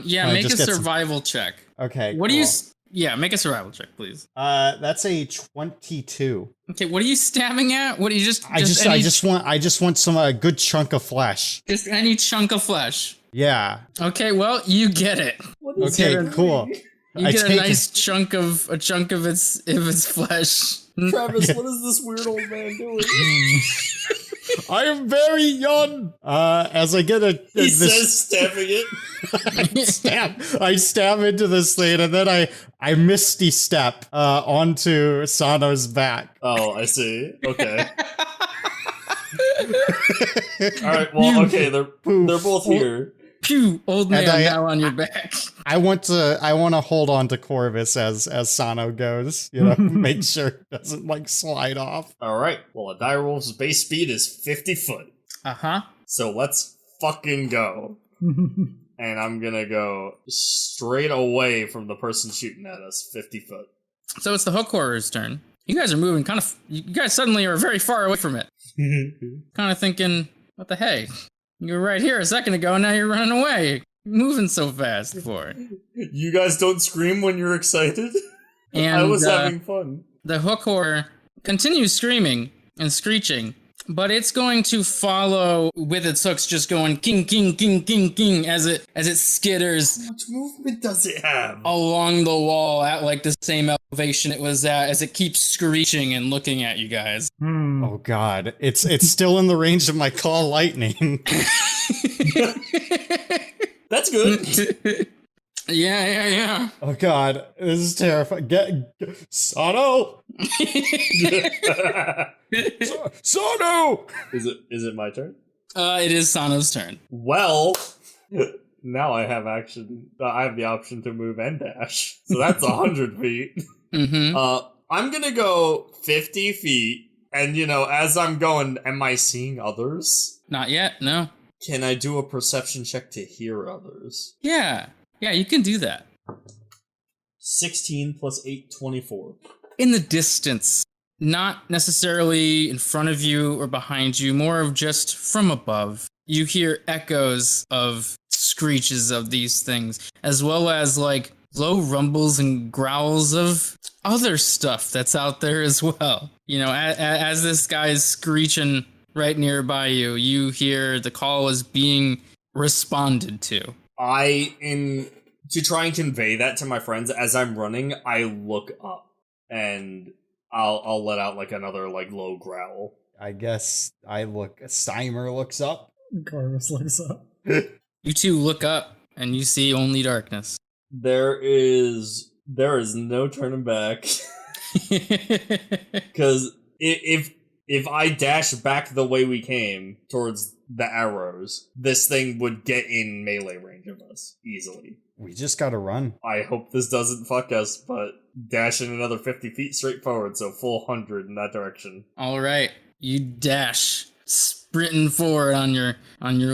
Yeah, make a survival check. Okay. What do you? Yeah, make a survival check, please. That's a 22. Okay, what are you stabbing at? What do you just? I just want some good chunk of flesh. Just any chunk of flesh. Yeah. Okay, well, you get it. Okay, cool. You get a nice chunk of its flesh. Travis, what is this weird old man doing? I am very young. As I get he says stabbing it. I stab into this thing, and then I misty step onto Sano's back. Oh, I see. Okay. All right. Well, okay. They're both here. Pew, old man now on your back. I want to hold on to Corvus as Sano goes, make sure it doesn't like slide off. All right. Well, a direwolf's base speed is 50 foot. So let's fucking go. And I'm gonna go straight away from the person shooting at us, 50 foot. So it's the hook horror's turn. You guys are moving you guys suddenly are very far away from it. Kind of thinking, what the hey? You were right here a second ago, and now you're running away. You're moving so fast for it. You guys don't scream when you're excited? And I was having fun. The hook horror continues screaming and screeching, but it's going to follow with its hooks just going king, king, king, king, king as it skitters. How much movement does it have? Along the wall at like the same elevation it was at as it keeps screeching and looking at you guys. Oh god, it's still in the range of my call lightning. That's good. Yeah. Oh god, this is terrifying. Get Sano! Sano! Is it my turn? It is Sano's turn. Well, now I have action. I have the option to move and dash. So that's 100 feet. I'm gonna go 50 feet. And, as I'm going, am I seeing others? Not yet, no. Can I do a perception check to hear others? Yeah, you can do that. 16 plus 8, 24. In the distance, not necessarily in front of you or behind you, more of just from above. You hear echoes of screeches of these things, as well as like low rumbles and growls of other stuff that's out there as well. As this guy is screeching right nearby you, you hear the call is being responded to. To try and convey that to my friends as I'm running, I look up and I'll let out like another like low growl. I guess Steimer looks up. Corvus looks up. You two look up and you see only darkness. There is no turning back. Because if I dash back the way we came towards the arrows, this thing would get in melee range of us easily. We just gotta run. I hope this doesn't fuck us, but dashing another 50 feet straight forward, so full 100 in that direction. All right, you dash, sprinting forward on your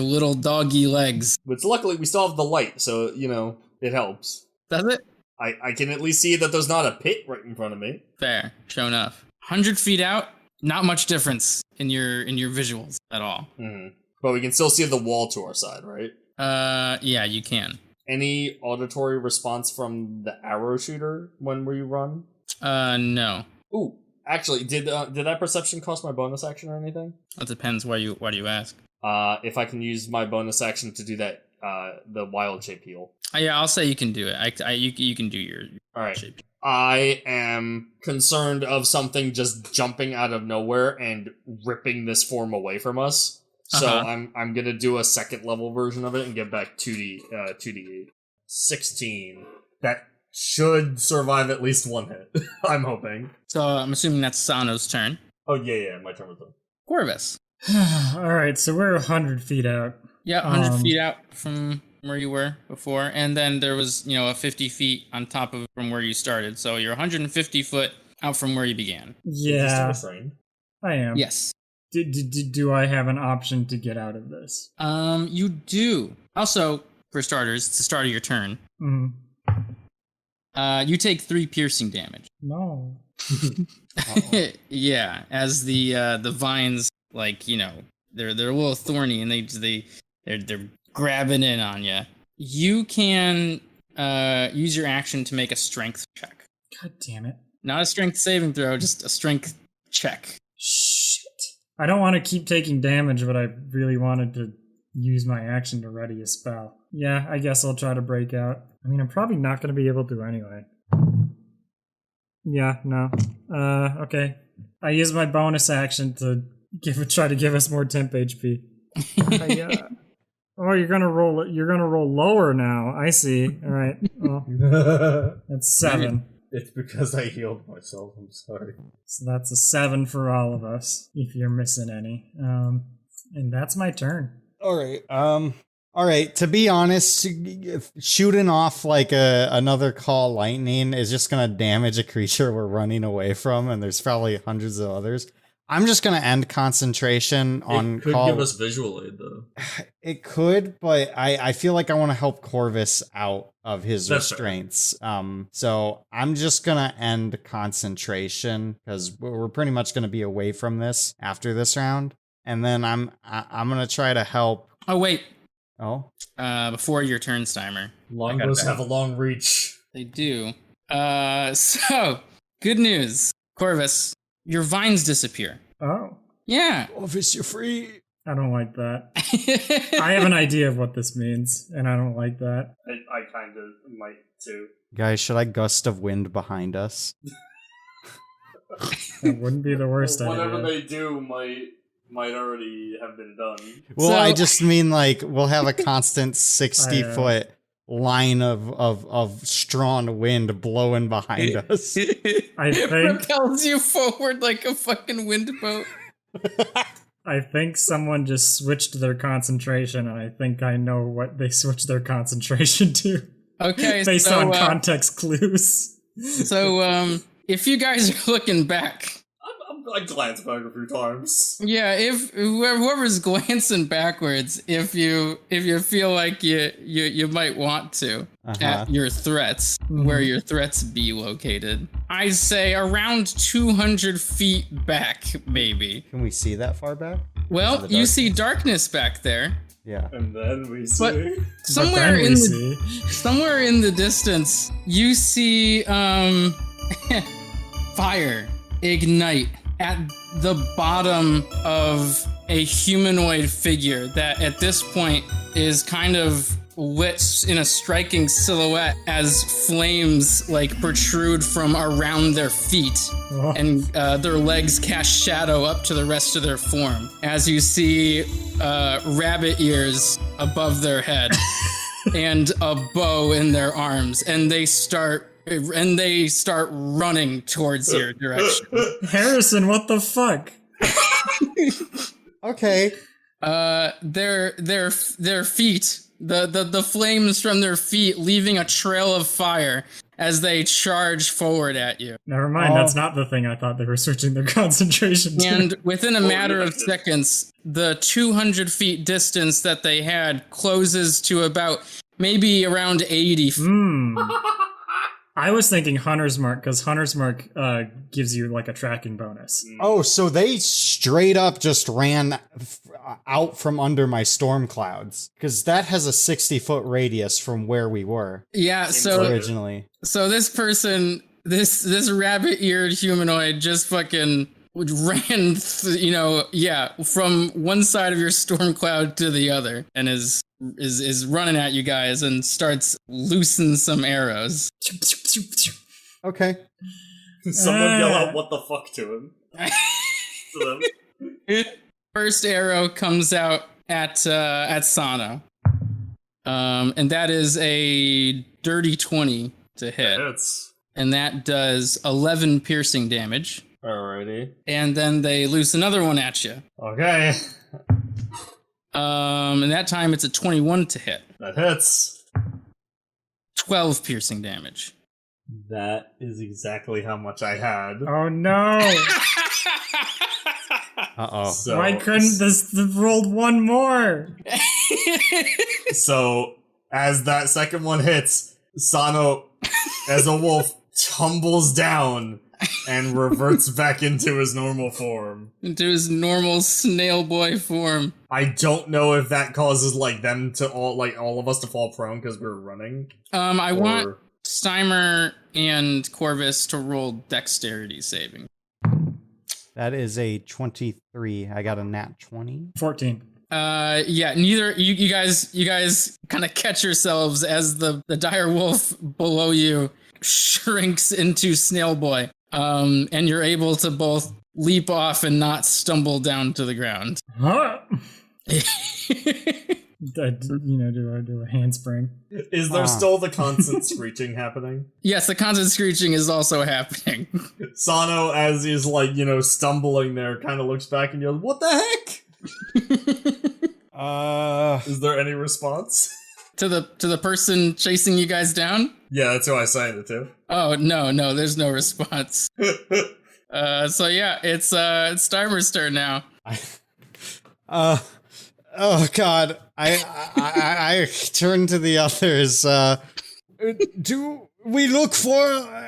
little doggy legs. Which luckily we still have the light, so it helps. Does it? I can at least see that there's not a pit right in front of me. Fair, sure enough. 100 feet out, not much difference in your visuals at all. Mm-hmm. But we can still see the wall to our side, right? Yeah, you can. Any auditory response from the arrow shooter when we run? No. Ooh, actually, did that perception cost my bonus action or anything? It depends why you ask. If I can use my bonus action to do that, the wild shape heal. Yeah, I'll say you can do it. You can do your All right. shape. I am concerned of something just jumping out of nowhere and ripping this form away from us. So I'm gonna do a second level version of it and get back 2d8. 16. That should survive at least one hit. I'm hoping. So I'm assuming that's Sano's turn. Oh yeah, my turn was done. Corvus. All right, so we're 100 feet out. Yeah, 100 feet out from where you were before, and then there was a 50 feet on top of from where you started. So you're 150 foot out from where you began. Yeah, I am. Yes. Do I have an option to get out of this? You do. Also, for starters, it's the start of your turn. You take 3 piercing damage. No. Yeah, as the vines, they're a little thorny and they're grabbing in on you. You can use your action to make a strength check. God damn it! Not a strength saving throw, just a strength check. Shit! I don't want to keep taking damage, but I really wanted to use my action to ready a spell. Yeah, I guess I'll try to break out. I mean, I'm probably not going to be able to anyway. Yeah, no. Okay. I use my bonus action to try to give us more temp HP. Oh, you're gonna roll lower now. I see. All right. Well, that's 7. It's because I healed myself. I'm sorry. So that's a 7 for all of us, if you're missing any. And that's my turn. All right. All right. To be honest, shooting off like another call lightning is just gonna damage a creature we're running away from, and there's probably hundreds of others. I'm just gonna end concentration on. It could call. give us visual aid though. It could, but I feel like I want to help Corvus out of his restraints. So I'm just gonna end concentration because we're pretty much gonna be away from this after this round, and then I'm gonna try to help. Oh wait. Oh. Before your turn, Steimer. Longbows have a long reach. They do. So good news, Corvus. Your vines disappear. Oh. Yeah. Corvus, you're free. I don't like that. I have an idea of what this means, and I don't like that. I kind of might too. Guys, should I gust of wind behind us? That wouldn't be the worst idea. Whatever they do might already have been done. Well, I just mean like we'll have a constant 60-foot line of strong wind blowing behind us. I think propels you forward like a fucking wind boat. I think someone just switched their concentration, and I think I know what they switched their concentration to. Okay, based on context clues. So, if you guys are looking back, I glanced back a few times. Yeah, if whoever's glancing backwards, if you feel like you might want to at your threats, where your threats be located, I say around 200 feet back, maybe. Can we see that far back? Well, you see darkness back there. Yeah. And then we see. But somewhere in the distance, you see fire ignite at the bottom of a humanoid figure that at this point is kind of lit in a striking silhouette as flames like protrude from around their feet and their legs cast shadow up to the rest of their form as you see rabbit ears above their head and a bow in their arms, and they start running towards your direction. Harrison, what the fuck? Okay. Their feet, the flames from their feet leaving a trail of fire as they charge forward at you. Never mind, that's not the thing I thought they were switching their concentration to. And within a matter of seconds, the 200 feet distance that they had closes to about maybe around 80 feet. I was thinking Hunter's Mark, because Hunter's Mark gives you like a tracking bonus. Oh, so they straight up just ran out from under my storm clouds, because that has a 60-foot radius from where we were. Yeah, so originally. So this person, this rabbit-eared humanoid just fucking ran, from one side of your storm cloud to the other, and is running at you guys and starts loosing some arrows. Okay. Someone yell out "what the fuck" to him. First arrow comes out at Sano. And that is a dirty 20 to hit. And that does 11 piercing damage. Alrighty. And then they loose another one at you. Okay. And that time it's a 21 to hit. That hits. 12 piercing damage. That is exactly how much I had. Oh no! Uh-oh. So, why couldn't this rolled one more? So, as that second one hits, Sano, as a wolf, tumbles down and reverts back into his normal form. Into his normal snail boy form. I don't know if that causes, them to all of us to fall prone because we're running. I want Steimer and Corvus to roll dexterity saving. That is a 23. I got a nat 20. 14. Yeah, neither you guys kind of catch yourselves as the dire wolf below you shrinks into Snail Boy. And you're able to both leap off and not stumble down to the ground. Huh? Do I do a handspring? Is there still the constant screeching happening? Yes, the constant screeching is also happening. Sano, as he's stumbling there, kind of looks back and yells, "What the heck?" Is there any response? To the person chasing you guys down? Yeah, that's who I signed it to. Oh, no, there's no response. So yeah, it's Steimer's turn now. Oh God! I turn to the others. Do we look for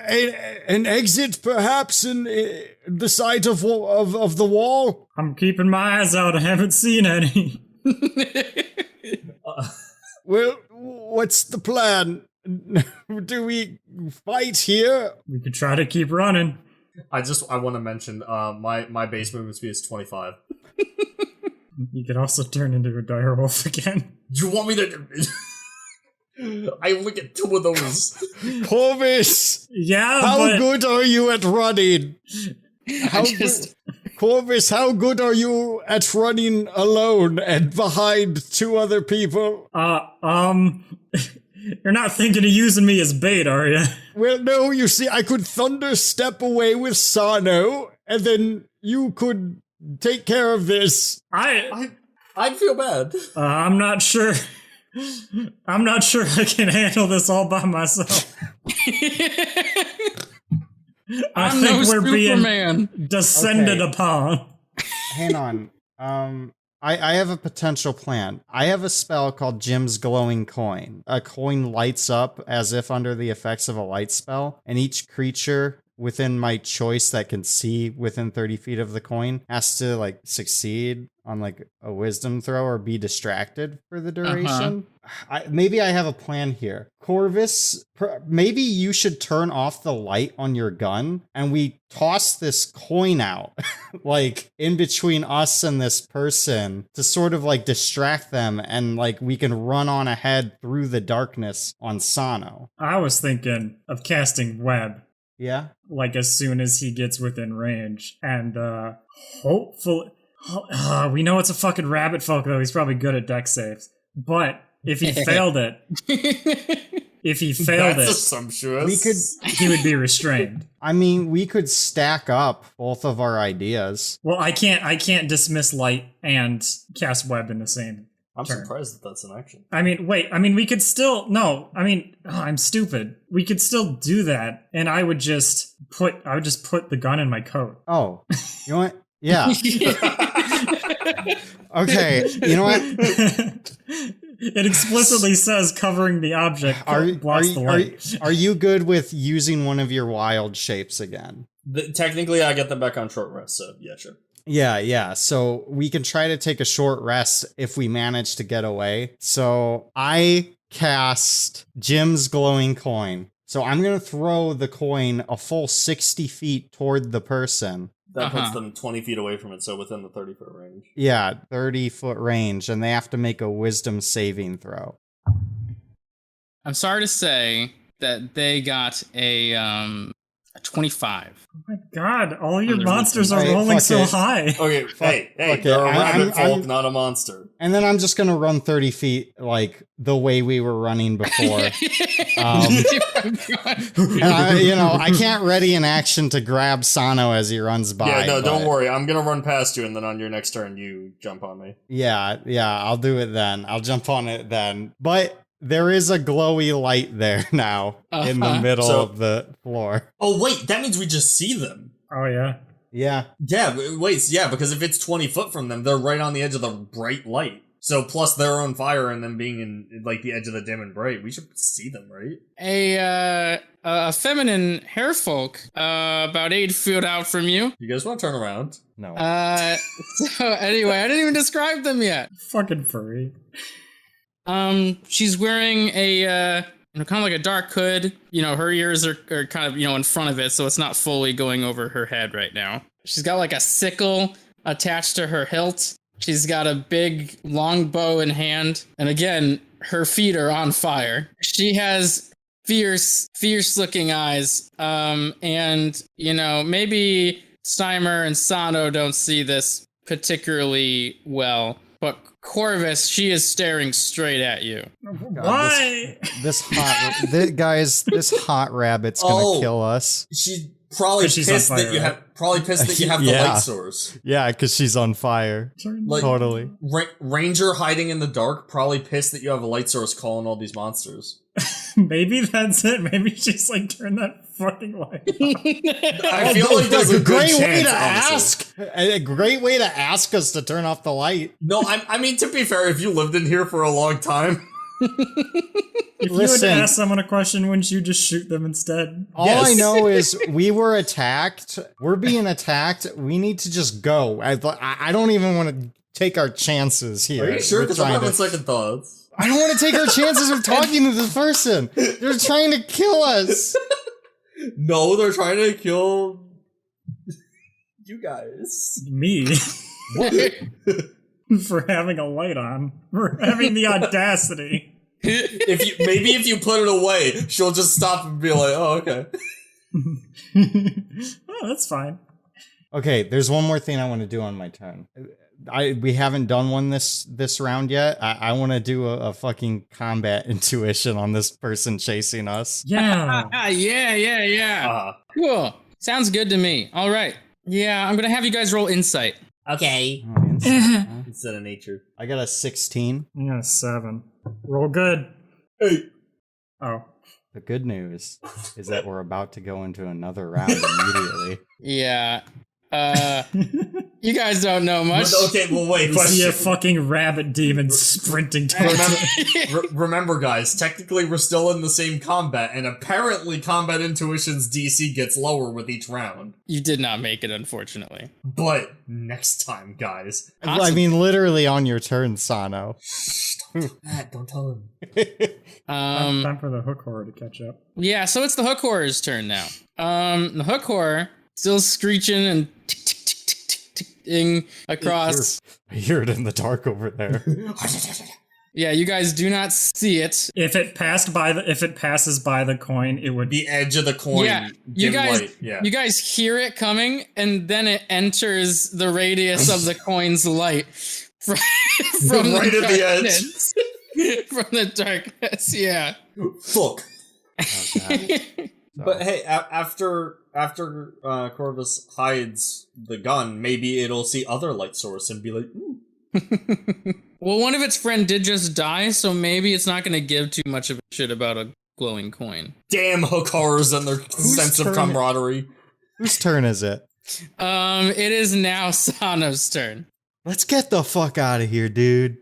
an exit, perhaps, in the side of the wall? I'm keeping my eyes out. I haven't seen any. Well, what's the plan? Do we fight here? We could try to keep running. I want to mention my base movement speed is 25. You could also turn into a dire wolf again. Do you want me to? I only get 2 of those. Corvus! Yeah, how good are you at running? Corvus, how good are you at running alone and behind 2 other people? You're not thinking of using me as bait, are you? Well, no, you see, I could thunder step away with Sano, and then you could take care of this. I'd feel bad. I'm not sure. I'm not sure I can handle this all by myself. I think we're Superman. being descended upon. Hang on. I have a potential plan. I have a spell called Jim's Glowing Coin. A coin lights up as if under the effects of a light spell, and each creature within my choice that can see within 30 feet of the coin has to succeed on a wisdom throw or be distracted for the duration. Maybe I have a plan here. Corvus, maybe you should turn off the light on your gun and we toss this coin out in between us and this person to sort of distract them, and we can run on ahead through the darkness on Sano. I was thinking of casting web. Yeah? As soon as he gets within range. And hopefully... we know it's a fucking rabbit folk, though. He's probably good at dex saves. But if he failed it... That's assumptuous. He would be restrained. I mean, we could stack up both of our ideas. Well, I can't dismiss light and cast web in the same I'm turn. surprised that that's an action. I mean, wait. I mean, we could still... No. I mean, I'm stupid. We could still do that, and I would just put the gun in my coat. Oh. You want... Yeah. Okay, you know what? It explicitly says covering the object blocks the light. Are you good with using one of your wild shapes again? Technically, I get them back on short rest, so yeah, sure. Yeah. So we can try to take a short rest if we manage to get away. So I cast Jim's glowing coin. So I'm going to throw the coin a full 60 feet toward the person. That puts them 20 feet away from it, so within the 30-foot range. Yeah, 30-foot range, and they have to make a wisdom saving throw. I'm sorry to say that they got a 25. Oh my god, all your monsters are rolling so high. Okay, hey, you're a rabbit folk, not a monster. And then I'm just going to run 30 feet like the way we were running before. And I can't ready an action to grab Sano as he runs by. Yeah, no, don't worry. I'm going to run past you, and then on your next turn, you jump on me. Yeah, I'll do it then. I'll jump on it then. But there is a glowy light there now in the middle of the floor. Oh, wait, that means we just see them. Oh, yeah. Yeah. Yeah, wait, yeah, because if it's 20 foot from them, they're right on the edge of the bright light. So plus their own fire and them being in like the edge of the dim and bright, we should see them, right? A feminine hair folk, about 8 feet out from you. You guys want to turn around? No. So anyway, I didn't even describe them yet. Fucking furry. She's wearing a kind of like a dark hood. Her ears are kind of in front of it, so it's not fully going over her head right now. She's got like a sickle attached to her hilt. She's got a big long bow in hand, and again, her feet are on fire. She has fierce looking eyes. And maybe Steimer and Sano don't see this particularly well, but Corvus, she is staring straight at you. Why? This hot rabbit's gonna kill us. She's probably pissed that you have the light source. Yeah, because she's on fire. Like, totally. Ranger hiding in the dark, probably pissed that you have a light source calling all these monsters. Maybe that's it. Maybe she's like, turn that fucking light off. I feel like that's a great way to ask. A great way to ask us to turn off the light. No, I mean, to be fair, if you lived in here for a long time. If you had to ask someone a question, wouldn't you just shoot them instead? All I know is we were attacked. We're being attacked. We need to just go. I don't even want to take our chances here. Are you sure? Because I'm having second thoughts. I don't want to take our chances of talking to this person. They're trying to kill us. No, they're trying to kill you guys. Me. For having a light on. For having the audacity. If you put it away, she'll just stop and be like, "Oh, okay." Oh, that's fine. Okay, there's one more thing I want to do on my turn. We haven't done one this round yet. I want to do a fucking combat intuition on this person chasing us. Yeah. Yeah. Cool. Sounds good to me. All right. Yeah, I'm gonna have you guys roll insight. Okay. Instead of nature. I got a 16. I got a 7. Roll good. 8. Oh. The good news is that we're about to go into another round immediately. Yeah. You guys don't know much. Okay, well, wait. You see a fucking rabbit demon sprinting towards it. Remember, guys, technically we're still in the same combat, and apparently combat intuition's DC gets lower with each round. You did not make it, unfortunately. But next time, guys. I mean, literally on your turn, Sano. Don't tell him. Time for the hook horror to catch up. Yeah, so it's the hook horror's turn now. The hook horror still screeching and tick-ticking across. I hear it in the dark over there. Yeah, you guys do not see it. If it passes by the coin, it would the edge of the coin. Yeah, you guys hear it coming, and then it enters the radius of the coin's light from right at the edge. From the darkness, yeah. Fuck. Okay. But hey, after Corvus hides the gun, maybe it'll see other light source and be like, ooh. Well, one of its friend did just die, so maybe it's not going to give too much of a shit about a glowing coin. Damn hook horrors and their sense of camaraderie. Whose turn is it? It is now Sano's turn. Let's get the fuck out of here, dude.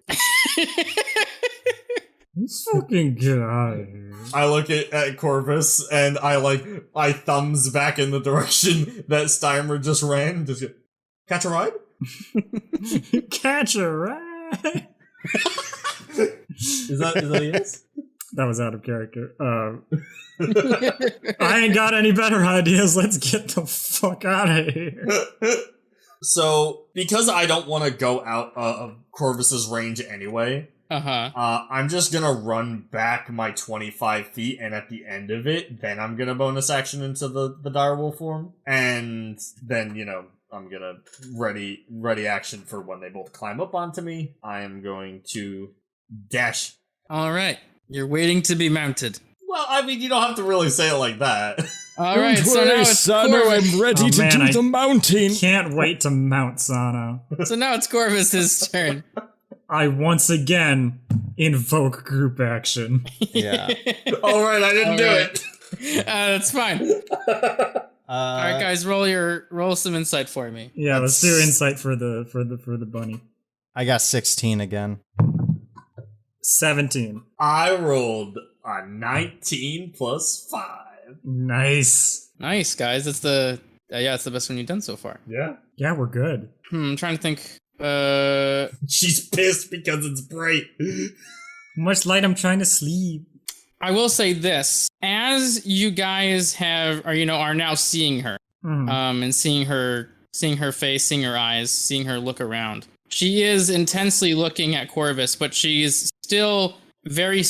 Let's fucking get out of here. I look at Corvus and I thumbs back in the direction that Steimer just ran. Just go, catch a ride? Catch a ride. Is that a yes? That was out of character. I ain't got any better ideas. Let's get the fuck out of here. So, because I don't want to go out of Corvus's range anyway, I'm just gonna run back my 25 feet, and at the end of it, then I'm gonna bonus action into the direwolf form, and then, I'm gonna ready action for when they both climb up onto me. I am going to dash. All right. You're waiting to be mounted. Well, I mean, you don't have to really say it like that. All right, so now it's Corvus. I'm ready to do the mounting. Can't wait to mount Sano. So now it's Corvus's turn. I once again invoke group action. Yeah. All right, I didn't do it. That's fine. All right, guys, roll some insight for me. Yeah, let's do insight for the bunny. I got 16 again. 17. I rolled a 19 plus 5. Nice. Nice, guys. That's the it's the best one you've done so far. Yeah. Yeah, we're good. I'm trying to think. She's pissed because it's bright. Much light, I'm trying to sleep. I will say this: as you guys are now seeing her, and seeing her face, seeing her eyes, seeing her look around. She is intensely looking at Corvus, but she's still very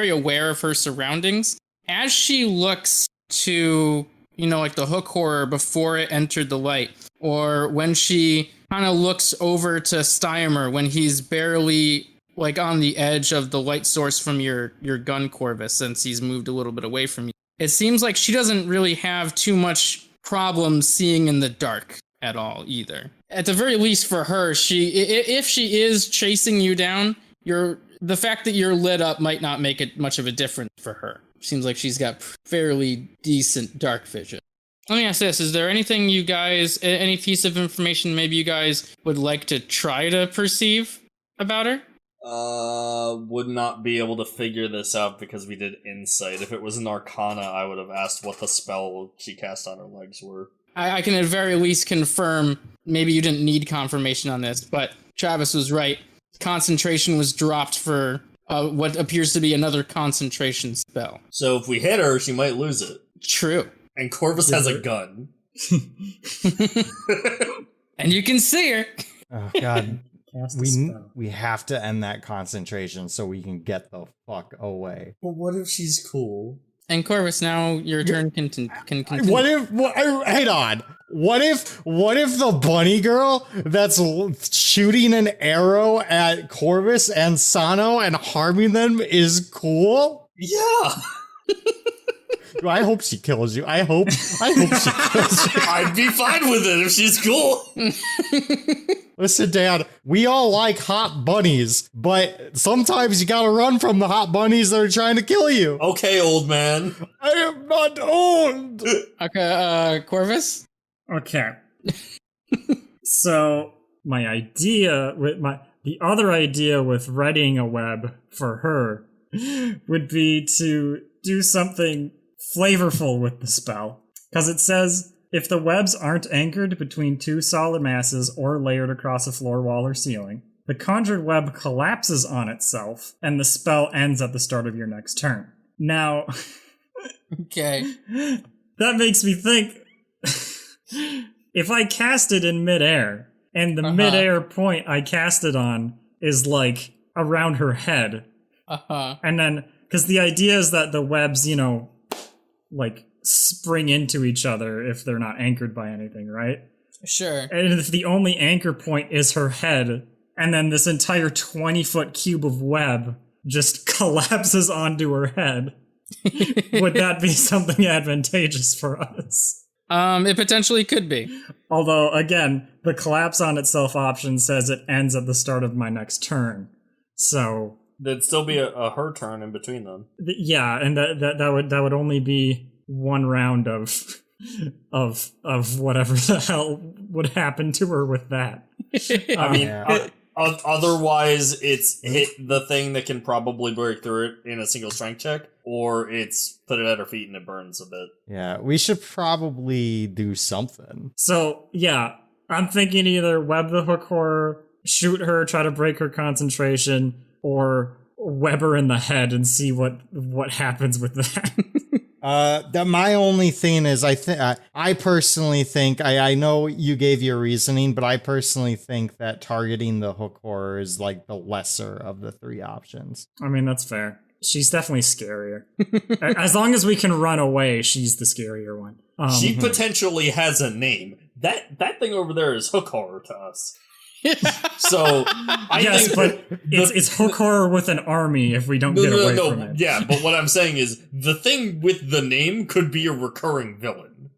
aware of her surroundings. As she looks to, the hook horror before it entered the light, or when she kind of looks over to Steimer when he's barely on the edge of the light source from your gun, Corvus, since he's moved a little bit away from you. It seems like she doesn't really have too much problem seeing in the dark at all either. At the very least for her, if she is chasing you down, the fact that you're lit up might not make it much of a difference for her. Seems like she's got fairly decent dark vision. Let me ask this, is there anything you guys, any piece of information maybe you guys would like to try to perceive about her? Would not be able to figure this out because we did insight. If it was an arcana, I would have asked what the spell she cast on her legs were. I can at very least confirm, maybe you didn't need confirmation on this, but Travis was right. Concentration was dropped for what appears to be another concentration spell. So if we hit her, she might lose it. True. And Corvus has a gun. And you can see her. Oh, God. We have to end that concentration so we can get the fuck away. But what if she's cool? And Corvus, now your turn can continue. Hang on. What if the bunny girl that's shooting an arrow at Corvus and Sano and harming them is cool? Yeah. I hope she kills you. I hope she kills you. I'd be fine with it if she's cool. Listen, Dad, we all like hot bunnies, but sometimes you gotta run from the hot bunnies that are trying to kill you. Okay, old man. I am not old. Okay, Corvus? Okay. So the other idea with readying a web for her would be to do something flavorful with the spell. Because it says, if the webs aren't anchored between two solid masses or layered across a floor, wall, or ceiling, the conjured web collapses on itself, and the spell ends at the start of your next turn. Now, okay, that makes me think, if I cast it in midair, and the midair point I cast it on is around her head, and then, because the idea is that the webs, spring into each other if they're not anchored by anything, right? Sure. And if the only anchor point is her head, and then this entire 20-foot cube of web just collapses onto her head, would that be something advantageous for us? It potentially could be. Although, again, the collapse on itself option says it ends at the start of my next turn. So there'd still be a her turn in between them. Yeah, and that would only be one round of of whatever the hell would happen to her with that. I mean, otherwise it's hit the thing that can probably break through it in a single strength check, or it's put it at her feet and it burns a bit. Yeah, we should probably do something. So, yeah, I'm thinking either web the hook horror, shoot her, try to break her concentration, or web her in the head and see what happens with that. My only thing is, I personally think, I know you gave your reasoning, but I personally think that targeting the hook horror is like the lesser of the three options. I mean, that's fair. She's definitely scarier. As long as we can run away, she's the scarier one. She potentially has a name. That thing over there is hook horror to us. So I think but it's hook horror with an army if we don't get away from it. Yeah, but what I'm saying is the thing with the name could be a recurring villain.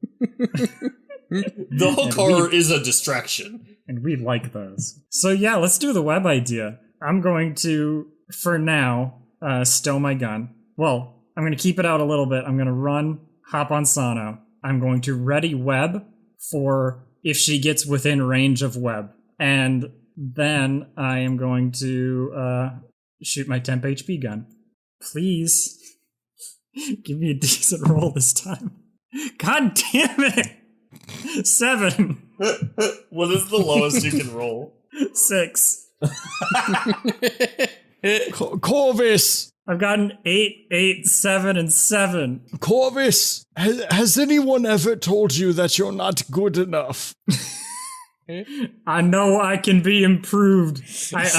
The hook horror is a distraction. And we like those. So yeah, let's do the web idea. I'm going to, for now, stow my gun. Well, I'm going to keep it out a little bit. I'm going to run, hop on Sano. I'm going to ready web for if she gets within range of web. And then I am going to shoot my temp HP gun. Please give me a decent roll this time. God damn it! 7. What is the lowest you can roll? 6. Corvus! I've gotten 8, 8, 7, and 7. Corvus, has anyone ever told you that you're not good enough? I know I can be improved. I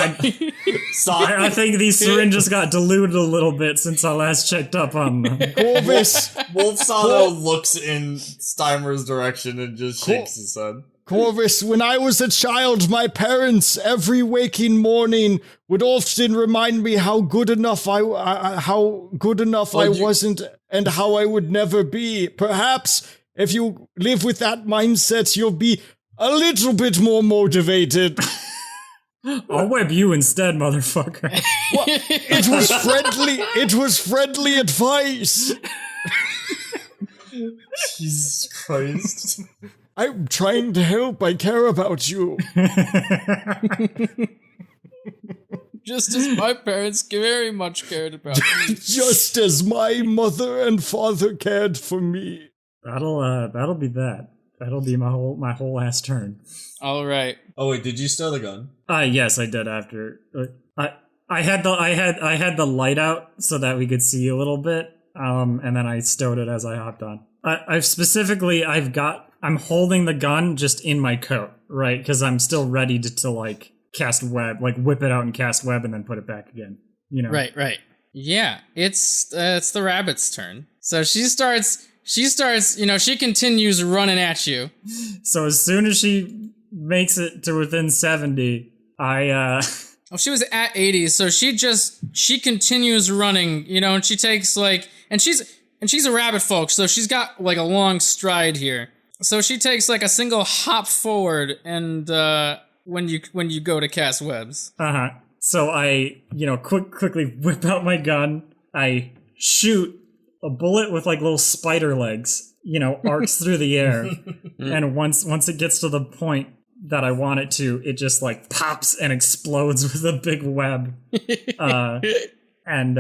think these syringes got diluted a little bit since I last checked up on them. Corvus! Wolf Sano looks in Steimer's direction and just shakes his head. Corvus, when I was a child, my parents every waking morning would often remind me how good enough I wasn't and how I would never be. Perhaps if you live with that mindset, you'll be a little bit more motivated. I'll web you instead, motherfucker. Well, it was friendly advice. Jesus Christ. I'm trying to help. I care about you. Just as my parents very much cared about me. Just as my mother and father cared for me. That'll be that. That'll be my whole last turn. All right. Oh wait, did you stow the gun? Yes, I did after. I had the light out so that we could see a little bit. And then I stowed it as I hopped on. I'm holding the gun just in my coat, right? Because I'm still ready to like cast web, like whip it out and cast web and then put it back again. You know? Right. Yeah, it's the rabbit's turn. So she starts, she continues running at you. So as soon as she makes it to within 70, Well, she was at 80, so she continues running, and she takes and she's a rabbit folk, so she's got like a long stride here. So she takes like a single hop forward, and when you go to cast webs. So I, quickly whip out my gun. I shoot a bullet with like little spider legs, arcs through the air. And once it gets to the point that I want it to, it just like pops and explodes with a big web. And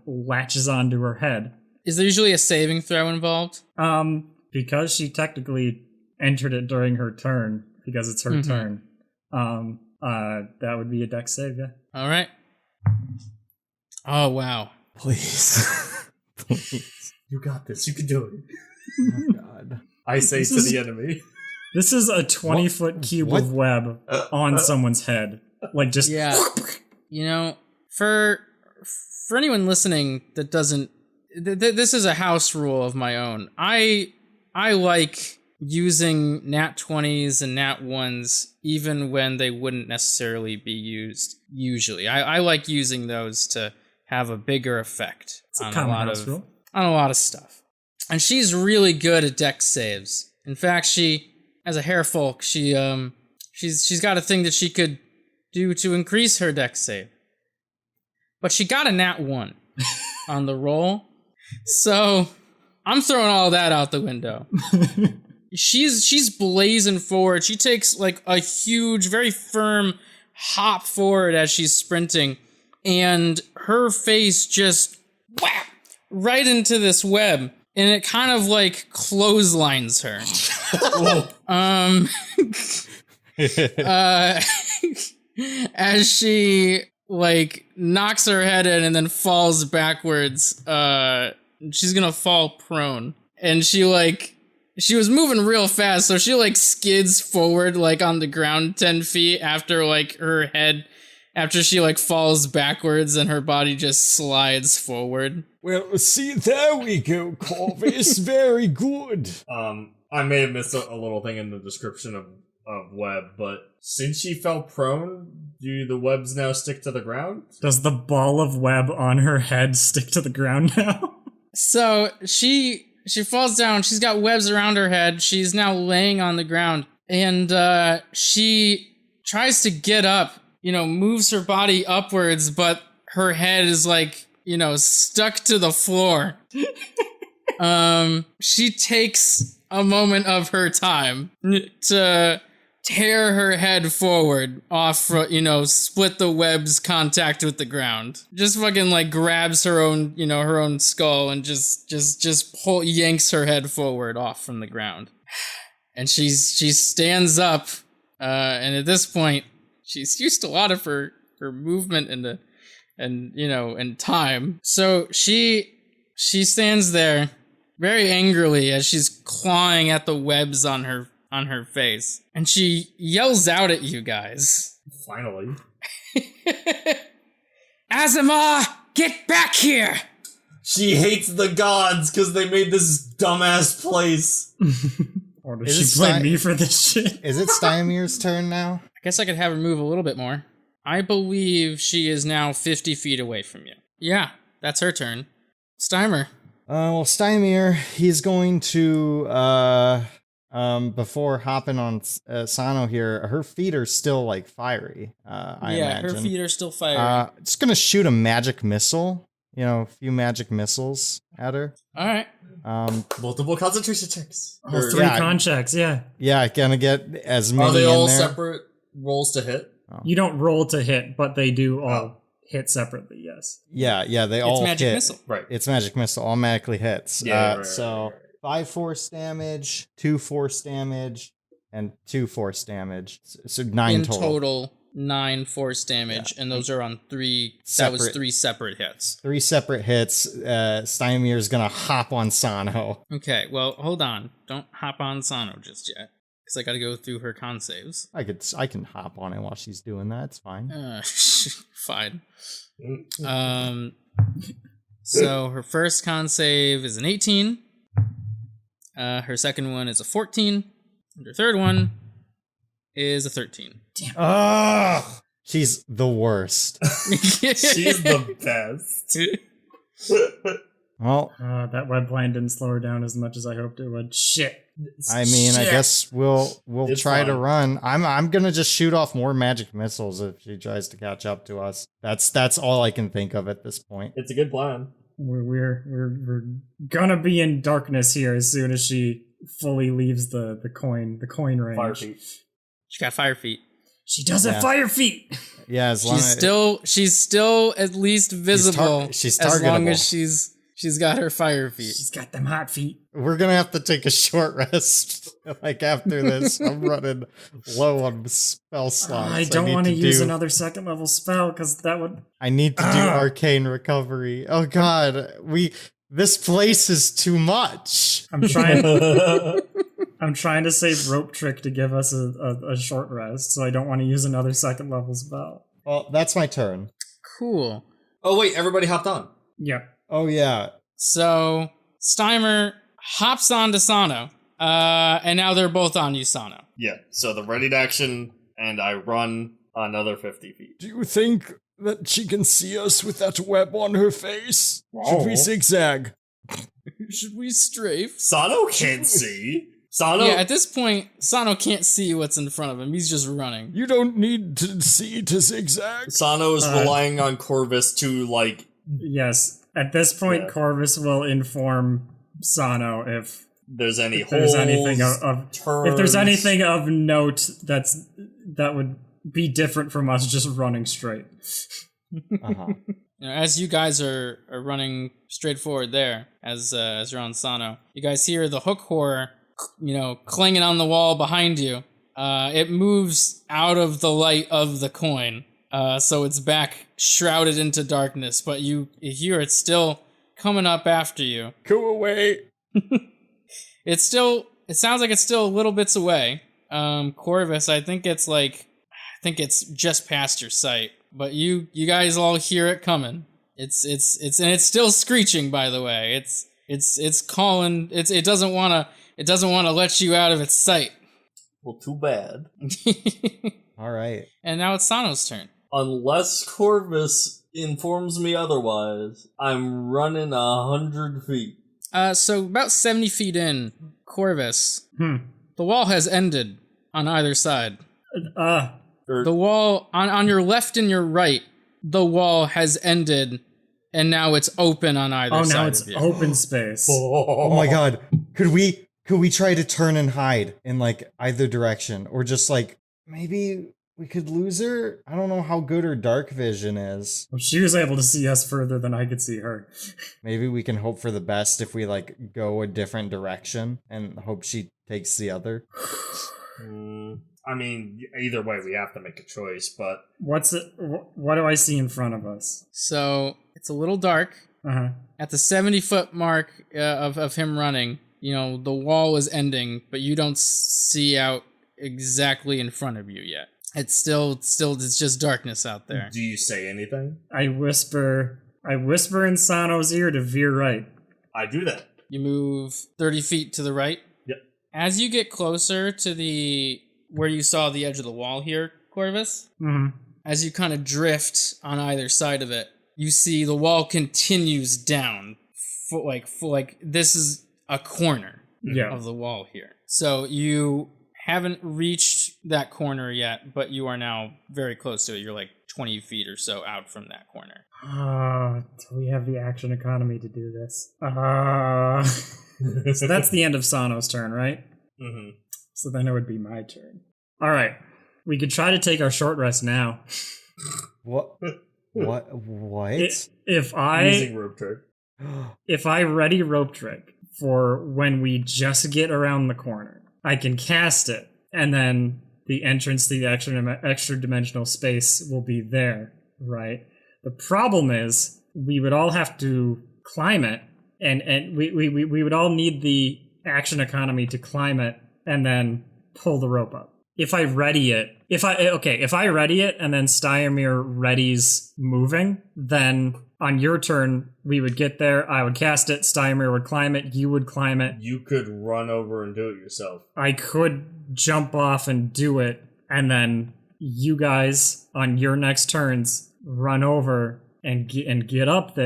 latches onto her head. Is there usually a saving throw involved? Because she technically entered it during her turn, because it's her turn. That would be a dex save, yeah. All right. Oh, wow. Please. Please. You got this. You can do it. Oh, God. I say to the enemy. This is a 20-foot cube of web on someone's head. Like, just... Yeah. For anyone listening that doesn't... this is a house rule of my own. I like using nat 20s and nat 1s even when they wouldn't necessarily be used usually. I like using those to have a bigger effect on a lot of stuff. And she's really good at dex saves. In fact, she, as a hare folk, she's got a thing that she could do to increase her dex save. But she got a nat 1 on the roll. So I'm throwing all that out the window. She's blazing forward. She takes like a huge, very firm hop forward as she's sprinting, and her face just whap right into this web, and it kind of like clotheslines her. As she like knocks her head in and then falls backwards. She's gonna fall prone, and she was moving real fast, so she like skids forward like on the ground 10 feet after after she like falls backwards and her body just slides forward. Well, see, there we go, Corvus. Very good. I may have missed a little thing in the description of web, but since she fell prone, do the webs now stick to the ground? Does the ball of web on her head stick to the ground now? So she falls down. She's got webs around her head. She's now laying on the ground, and she tries to get up, moves her body upwards, but her head is like, stuck to the floor. She takes a moment of her time to tear her head forward off, split the web's contact with the ground. Just fucking like grabs her own skull and just yanks her head forward off from the ground. And she stands up, and at this point, she's used a lot of her movement and time. So she stands there very angrily as she's clawing at the webs on her face, and she yells out at you guys. Finally. Azamar, get back here! She hates the gods because they made this dumbass place. Or does she blame me for this shit? Is it Stymir's turn now? I guess I could have her move a little bit more. I believe she is now 50 feet away from you. Yeah, that's her turn. Stymir. Well, Stymir, he's going to, before hopping on Sano here, her feet are still, like, fiery, I imagine. Her feet are still fiery. Just gonna shoot a magic missile, a few magic missiles at her. Alright. Multiple concentration checks. Oh, 3 con checks, yeah. Yeah, gonna get as many Are they all in there. separate rolls to hit? Oh. You don't roll to hit, but they do all hit separately, yes. Yeah, they all hit. It's magic missile. Right. It's magic missile, automatically hits. Yeah, so 5 force damage, 2 force damage, and 2 force damage. So 9 in total. total 9 force damage, and those are on 3. That was 3 separate hits. 3 separate hits. Stymir's gonna hop on Sano. Okay, well, hold on. Don't hop on Sano just yet, because I gotta go through her con saves. I can hop on it while she's doing that. It's fine. Fine. So her first con save is an 18. Her second one is a 14. And her third one is a 13. Damn. Ugh! She's the worst. She's the best. Well, that web blind didn't slow her down as much as I hoped it would. Shit. I mean, I guess we'll It's try to fine. run. I'm gonna just shoot off more magic missiles if she tries to catch up to us. That's all I can think of at this point. It's a good plan. We're gonna be in darkness here as soon as she fully leaves the coin range. Fire feet. She got fire feet. She does have fire feet. Yeah, as long She's still at least visible. she's as long targetable. as she's got her fire feet. She's got them hot feet. we're gonna have to take a short rest. Like after this, I'm running low on spell slots. I don't want to use do- another 2nd level spell because that would. I need to do arcane recovery. Oh god, this place is too much. I'm trying to save rope trick to give us a short rest, so I don't want to use another 2nd level spell. Well, that's my turn. Cool. Oh wait, everybody hopped on. Yep. Oh yeah. So Stymir hops onto Sano, and now they're both on you, Sano. Yeah. So the ready to action, and I run another 50 feet. Do you think that she can see us with that web on her face? Should we zigzag? Should we strafe? Sano can't see. Sano. Yeah, at this point, Sano can't see what's in front of him. He's just running. You don't need to see to zigzag. Sano is relying on Corvus to like. Yes. At this point, Yeah. Corvus will inform Sano if there's any if there's anything turns. if there's anything of note that would be different from us just running straight. Uh-huh. As you guys are running straight forward there, as you're on Sano, you guys hear the hook horror, clanging on the wall behind you. It moves out of the light of the coin, so it's back shrouded into darkness, but you hear it still coming up after you. Go away. It sounds like it's still a little bits away. Corvus, I think it's just past your sight, but you guys all hear it coming. It's still screeching, by the way. It's calling. It doesn't want to let you out of its sight. Well, too bad. All right. And now it's Sano's turn. Unless Corvus informs me otherwise, I'm running 100 feet. So about 70 feet in, Corvus, the wall has ended on either side. The wall, on your left and your right, the wall has ended, and now it's open on either side. Oh, now it's open space. Oh my god. Could we try to turn and hide in like either direction? Or just like maybe we could lose her? I don't know how good her dark vision is. Well, she was able to see us further than I could see her. Maybe we can hope for the best if we like go a different direction and hope she takes the other. I mean, either way, we have to make a choice, but... What do I see in front of us? So, it's a little dark. Uh-huh. At the 70-foot mark of him running, the wall is ending, but you don't see out exactly in front of you yet. It's just darkness out there. Do you say anything? I whisper in Sano's ear to veer right. I do that. You move 30 feet to the right. Yep. As you get closer to where you saw the edge of the wall here, Corvus, as you kind of drift on either side of it, you see the wall continues down. Like this is a corner of the wall here. So you haven't reached that corner yet, but you are now very close to it. You're like 20 feet or so out from that corner. Do we have the action economy to do this? So that's the end of Sano's turn, right? Mm-hmm. So then it would be my turn. All right. We could try to take our short rest now. What? If I using rope trick. If I ready rope trick for when we just get around the corner, I can cast it, and then the entrance to the extra dimensional space will be there, right? The problem is we would all have to climb it, and we would all need the action economy to climb it and then pull the rope up. If I ready it, if I ready it and then Styrmir readies moving, then on your turn, we would get there, I would cast it, Styrmir would climb it, you would climb it. You could run over and do it yourself. I could jump off and do it, and then you guys, on your next turns, run over and get up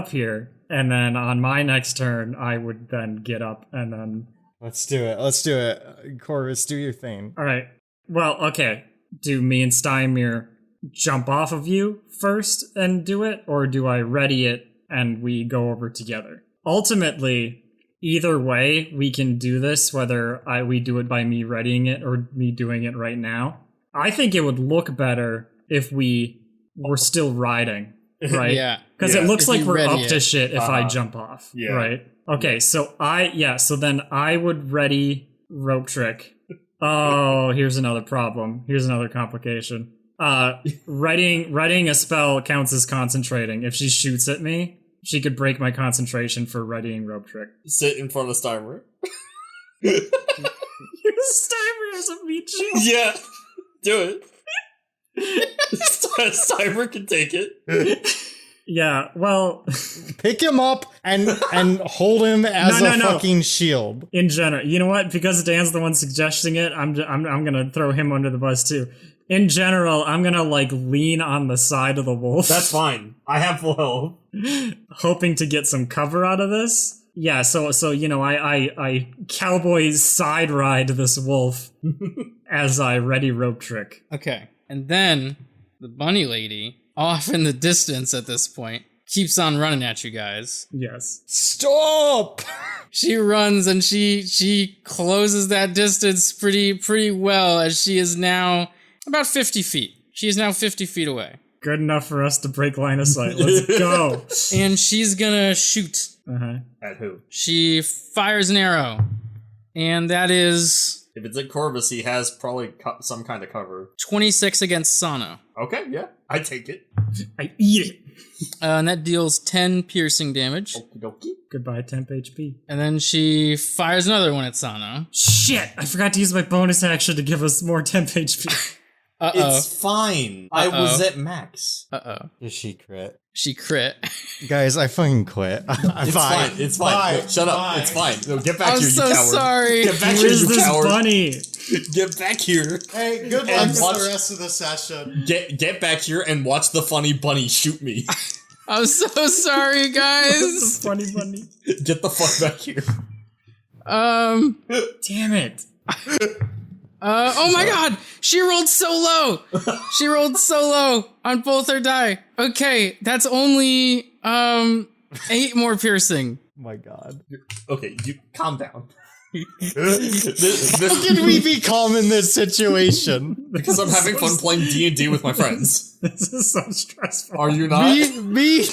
here, and then on my next turn, I would then get up and then... Let's do it. Corvus, do your thing. All right. Well, okay. Do me and Styrmir jump off of you first and do it, or do I ready it and we go over together? Ultimately, either way, we can do this, whether we do it by me readying it or me doing it right now. I think it would look better if we were still riding, right? Yeah. Because it looks like we're up it. to shit if I jump off, yeah. right? Okay, so then I would ready rope trick. Oh, here's another problem. Here's another complication. Readying a spell counts as concentrating. If she shoots at me, she could break my concentration for readying rope trick. Sit in front of Styrmir. Styrmir has a meat shield. Yeah, do it. Styrmir can take it. Yeah, well, pick him up and hold him as a fucking shield. In general, you know what? Because Dan's the one suggesting it, I'm gonna throw him under the bus too. In general, I'm gonna lean on the side of the wolf. That's fine. I have full health. Hoping to get some cover out of this. Yeah, so I cowboy side ride this wolf as I ready rope trick. Okay, and then the bunny lady, off in the distance at this point, keeps on running at you guys. Yes. Stop! She runs and she closes that distance pretty well, as she is now about 50 feet. She is now 50 feet away. Good enough for us to break line of sight. Let's go. And she's gonna shoot. At who? She fires an arrow. And that is... If it's at Corvus, he has probably some kind of cover. 26 against Sano. Okay, yeah. I take it. I eat it. And that deals 10 piercing damage. Okie dokie. Goodbye, temp HP. And then she fires another one at Sano. Shit! I forgot to use my bonus action to give us more temp HP. Uh-oh. It's fine. I was at max. Uh-oh. Did she crit? She crit. Guys, I fucking quit. It's fine. It's fine. Shut up. It's fine. No, get back I'm here, you so coward. sorry. Get back here, Where's you this coward. bunny? Get back here. Hey, good luck And with watch- the rest of the session. Get back here and watch the funny bunny shoot me. I'm so sorry, guys. This funny bunny. Get the fuck back here. Damn it. Oh my god! She rolled so low! She rolled so low on both her die. Okay, that's only 8 more piercing. Oh my god. Okay, you calm down. How can we be calm in this situation? Because I'm having fun playing D&D with my friends. This is so stressful. Are you not? Me too!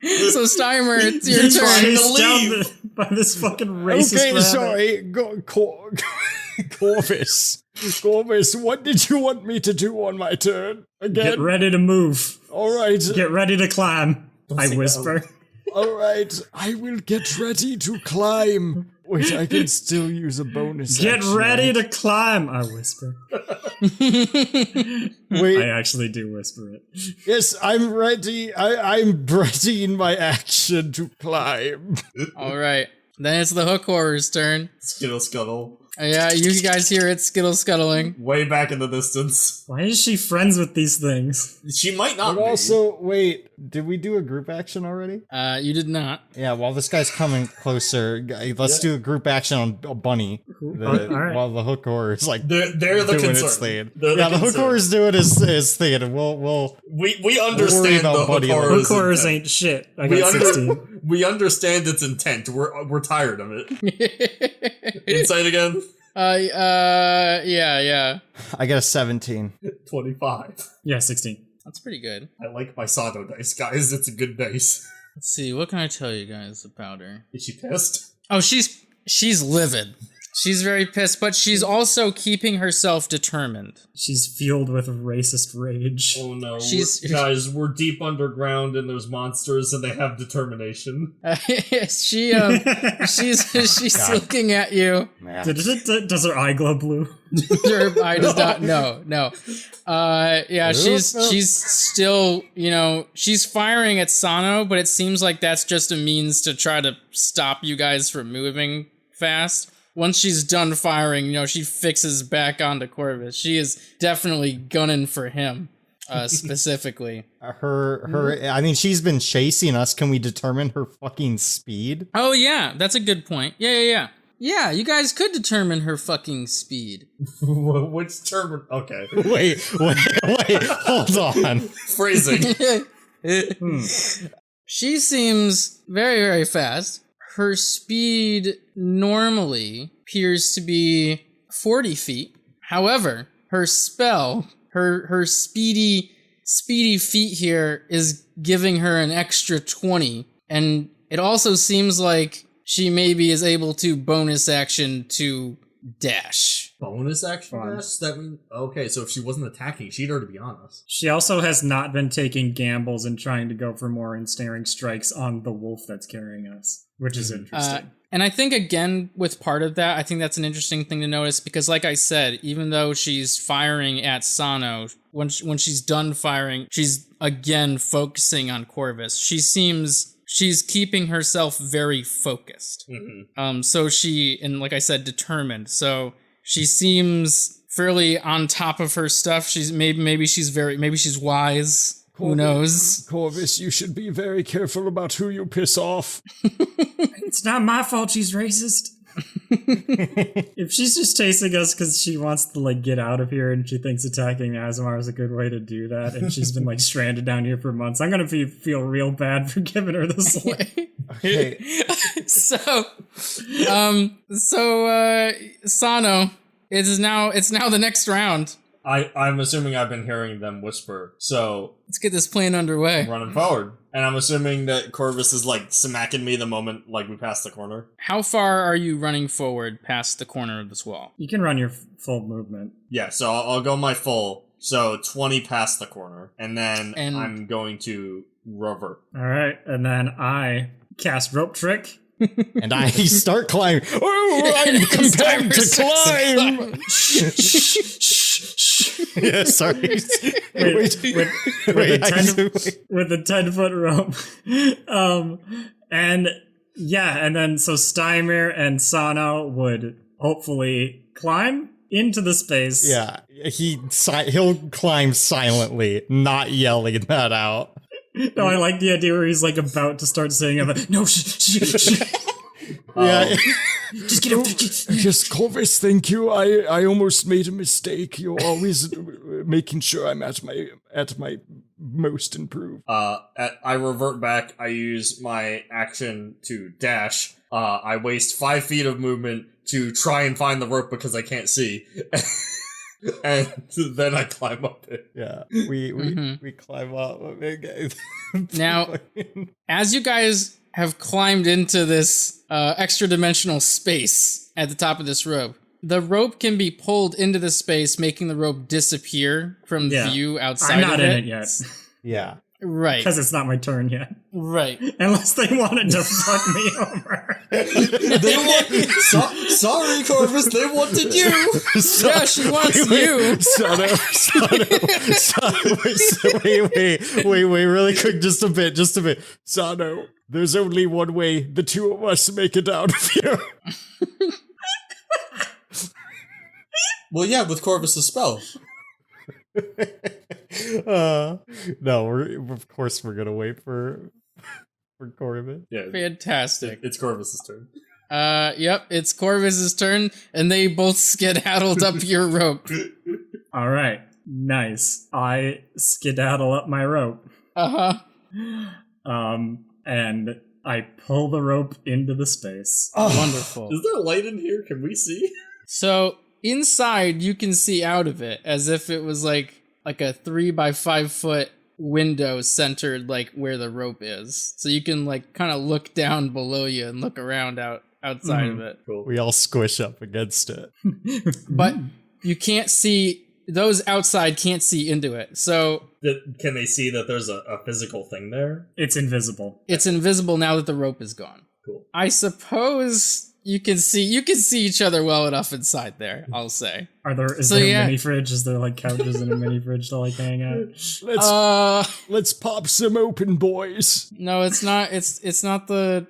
So Steimer, it's your You're turn. chased to down leave. by this fucking racist Okay, rabbit. sorry. Corvus. Corvus, what did you want me to do on my turn? Get Again? ready to move. All right. Get ready to climb. I say whisper. All right. I will get ready to climb. Wait, I can still use a bonus Get action, ready right? to climb. I whisper. Wait, I actually do whisper it. yes, I'm ready. I'm ready in my action to climb. Alright. Then it's the hook horror's turn. Skittle scuttle. Yeah, you guys hear it skittle scuttling. Way back in the distance. Why is she friends with these things? She might not But be. also, Wait, did we do a group action already? You did not. Yeah, while this guy's coming closer, let's do a group action on a bunny. Alright. While the hook horror is like They're the doing concern. its thing. They're Yeah, the hook concern. horror's doing his thing, and we'll We worry understand about the hook Buddy a little. horror's Hook horrors intent. ain't shit. I We, got 16. we understand its intent. We're tired of it. Insight again. Yeah. I got a 17. 25. Yeah, 16. That's pretty good. I like my Sado dice, guys. It's a good dice. Let's see, what can I tell you guys about her? Is she pissed? Oh, she's livid. She's very pissed, but she's also keeping herself determined. She's fueled with racist rage. Oh no, She's- we're deep underground and there's monsters and they have determination. She's looking at you. Does her eye glow blue? Her eye does not. No. Yeah, she's still, she's firing at Sano, but it seems like that's just a means to try to stop you guys from moving fast. Once she's done firing, she fixes back onto Corvus. She is definitely gunning for him, specifically. I mean, she's been chasing us. Can we determine her fucking speed? Oh yeah, that's a good point. Yeah. Yeah, you guys could determine her fucking speed. Which term? Okay. Wait, hold on. Phrasing. She seems very, very fast. Her speed normally appears to be 40 feet. However, her spell, her speedy feet here is giving her an extra 20. And it also seems like she maybe is able to bonus action to dash. Bonus action dash? That mean okay, so if she wasn't attacking, she'd already be on us. She also has not been taking gambles and trying to go for more ensnaring strikes on the wolf that's carrying us, which is interesting. And I think, again, with part of that, I think that's an interesting thing to notice because, like I said, even though she's firing at Sano, when she's done firing, she's again focusing on Corvus. She's keeping herself very focused. Mm-hmm. So and like I said, determined. So she seems fairly on top of her stuff. Maybe she's wise. Who knows? Corvus, you should be very careful about who you piss off. It's not my fault she's racist. If she's just chasing us because she wants to get out of here and she thinks attacking Azamar is a good way to do that, and she's been stranded down here for months, I'm gonna feel real bad for giving her this. Okay. Sano, it's now the next round. I'm assuming I've been hearing them whisper, so Let's get this plan underway. I'm running forward. And I'm assuming that Corvus is like smacking me the moment like we pass the corner. How far are you running forward past the corner of this wall? You can run your full movement. Yeah, so I'll go my full. So 20 past the corner. And then I'm going to revert. All right, and then I cast rope trick. And I start climbing. Oh, I'm compelled to climb. Yeah, sorry. With a 10-foot rope. And then so Stymir and Sano would hopefully climb into the space. Yeah, he'll climb silently, not yelling that out. No, I like the idea where he's like about to start saying it. No, shh. Yeah. Just get up there. Yes, Corvus, thank you. I almost made a mistake. You're always making sure I'm at my most improved. I revert back. I use my action to dash. I waste 5 feet of movement to try and find the rope because I can't see. And then I climb up it. Yeah, we climb up. Now, as you guys have climbed into this extra dimensional space at the top of this rope, the rope can be pulled into the space, making the rope disappear from view outside. I'm not in it yet. Yeah. Right. Because it's not my turn yet. Right. Unless they wanted to fuck me over. Sorry, Corvus, they wanted you. Yeah, she wants you. Wait, really quick, just a bit. Sano, there's only one way the two of us make it out of here. Well, yeah, with Corvus's spell. No, of course we're gonna wait for Corbin. Yeah, fantastic. It's Corvus's turn. Yep, it's Corvus's turn, and they both skedaddled up your rope. All right, nice. I skedaddle up my rope. And I pull the rope into the space. Oh, wonderful. Is there light in here? Can we see? So inside, you can see out of it as if it was like a 3 by 5 foot window centered like where the rope is. So you can like kind of look down below you and look around outside of it. Cool. We all squish up against it. But you can't see, those outside can't see into it. So can they see that there's a physical thing there? It's invisible. It's invisible now that the rope is gone. Cool. I suppose you can see each other well enough inside there, I'll say. Is there a mini fridge? Is there like couches in a mini fridge to like hang out? Let's pop some open, boys. No, it's not. It's not the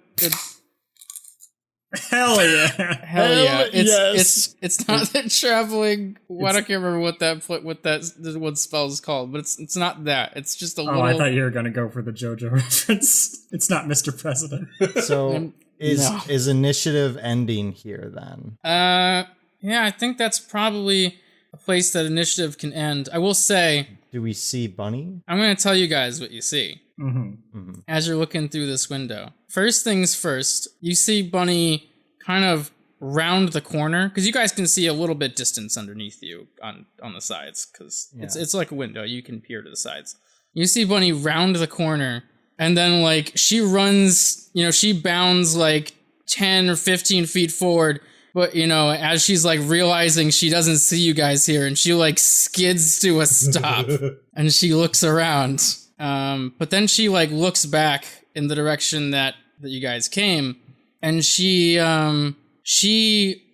Hell yeah. Hell yeah. Yes. It's not the traveling. I can't remember what what spell is called, but it's not that. It's just a little. I thought you were gonna go for the JoJo reference. It's not Mr. President. So is initiative ending here then? Yeah, I think that's probably a place that initiative can end. I will say. Do we see Bunny? I'm gonna tell you guys what you see. As you're looking through this window. First things first, you see Bunny kind of round the corner, because you guys can see a little bit distance underneath you on the sides, because it's like a window. You can peer to the sides. You see Bunny round the corner, and then like she runs, she bounds like 10 or 15 feet forward, but as she's like realizing she doesn't see you guys here, and she like skids to a stop, and she looks around. But then she like looks back in the direction that you guys came, and she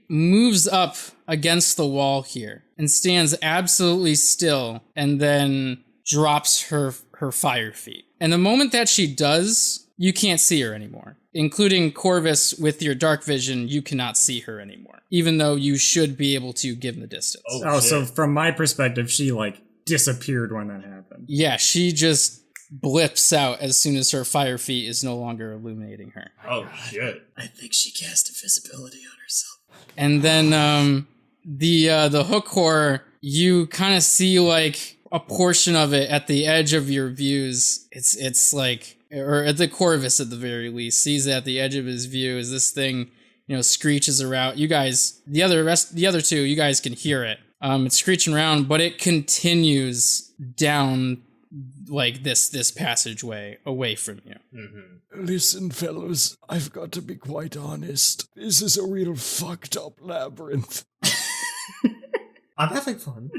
moves up against the wall here and stands absolutely still, and then drops her fire feet. And the moment that she does, you can't see her anymore. Including Corvus, with your dark vision, you cannot see her anymore, even though you should be able to given the distance. So from my perspective, she like disappeared when that happened. Yeah, she just blips out as soon as her fire feet is no longer illuminating her. Oh shit. I think she cast invisibility on herself. And then the hook horror, you kind of see like a portion of it at the edge of your views. It's like, or at the Corvus at the very least, sees it at the edge of his view as this thing, screeches around. You guys, the other two, you guys can hear it. It's screeching around, but it continues down like this passageway away from you. Mm-hmm. Listen, fellows, I've got to be quite honest. This is a real fucked up labyrinth. I'm having fun.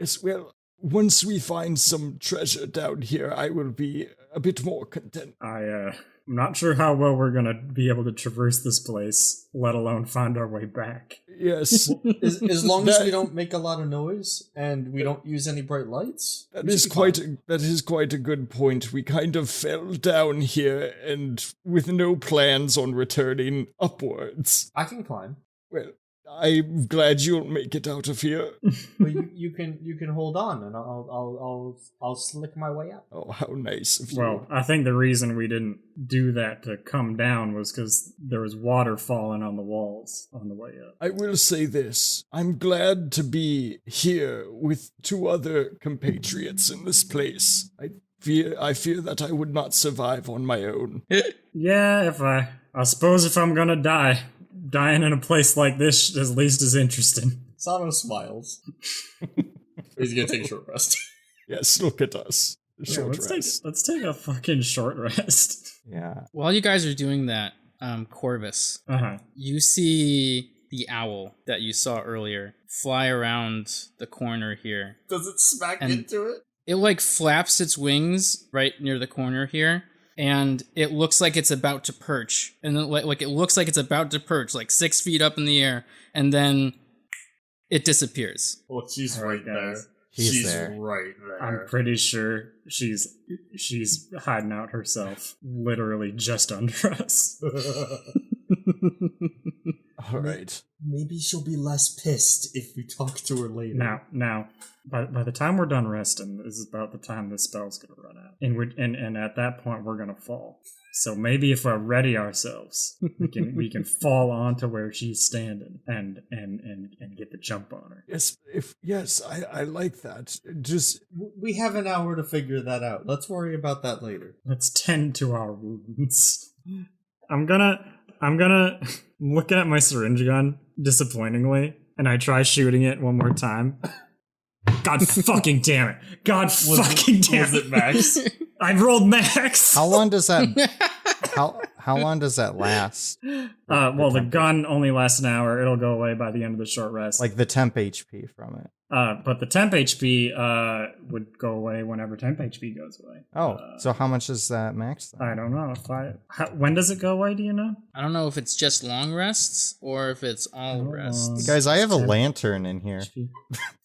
Yes, well, once we find some treasure down here, I will be a bit more content. I'm not sure how well we're gonna be able to traverse this place, let alone find our way back. Yes. As long as we don't make a lot of noise and we don't use any bright lights. That is quite a good point. We kind of fell down here and with no plans on returning upwards. I can climb. Well, I'm glad you'll make it out of here. But you can hold on, and I'll slick my way out. Oh, how nice of you. Well, I think the reason we didn't do that to come down was because there was water falling on the walls on the way up. I will say this. I'm glad to be here with two other compatriots in this place. I fear that I would not survive on my own. Yeah, I suppose if I'm gonna die, dying in a place like this is at least as interesting. Sano smiles. He's gonna take a short rest. Yes, look at us. Let's take a fucking short rest. Yeah. While you guys are doing that, Corvus, you see the owl that you saw earlier fly around the corner here. Does it smack into it? It like flaps its wings right near the corner here. And it looks like it's about to perch. And then, like it looks like it's about to perch, like 6 feet up in the air, and then it disappears. Well, she's right there. She's there. Right there. I'm pretty sure she's hiding out herself, literally just under us. All right. Maybe she'll be less pissed if we talk to her later. Now, by the time we're done resting, this is about the time the spell's gonna run out, and at that point we're gonna fall. So maybe if we ready ourselves, we can fall onto where she's standing and get the jump on her. Yes, I like that. Just we have an hour to figure that out. Let's worry about that later. Let's tend to our wounds. I'm gonna look at my syringe gun disappointingly, and I try shooting it one more time. God fucking damn it! God fucking damn it! Was it max? I rolled max. How long does that? How long does that last? Well, the gun only lasts an hour. It'll go away by the end of the short rest. Like the temp HP from it. But the temp HP would go away whenever temp HP goes away. Oh, so how much is that max then? I don't know. When does it go away? Do you know? I don't know if it's just long rests or if it's all rests. Guys, I have a lantern in here.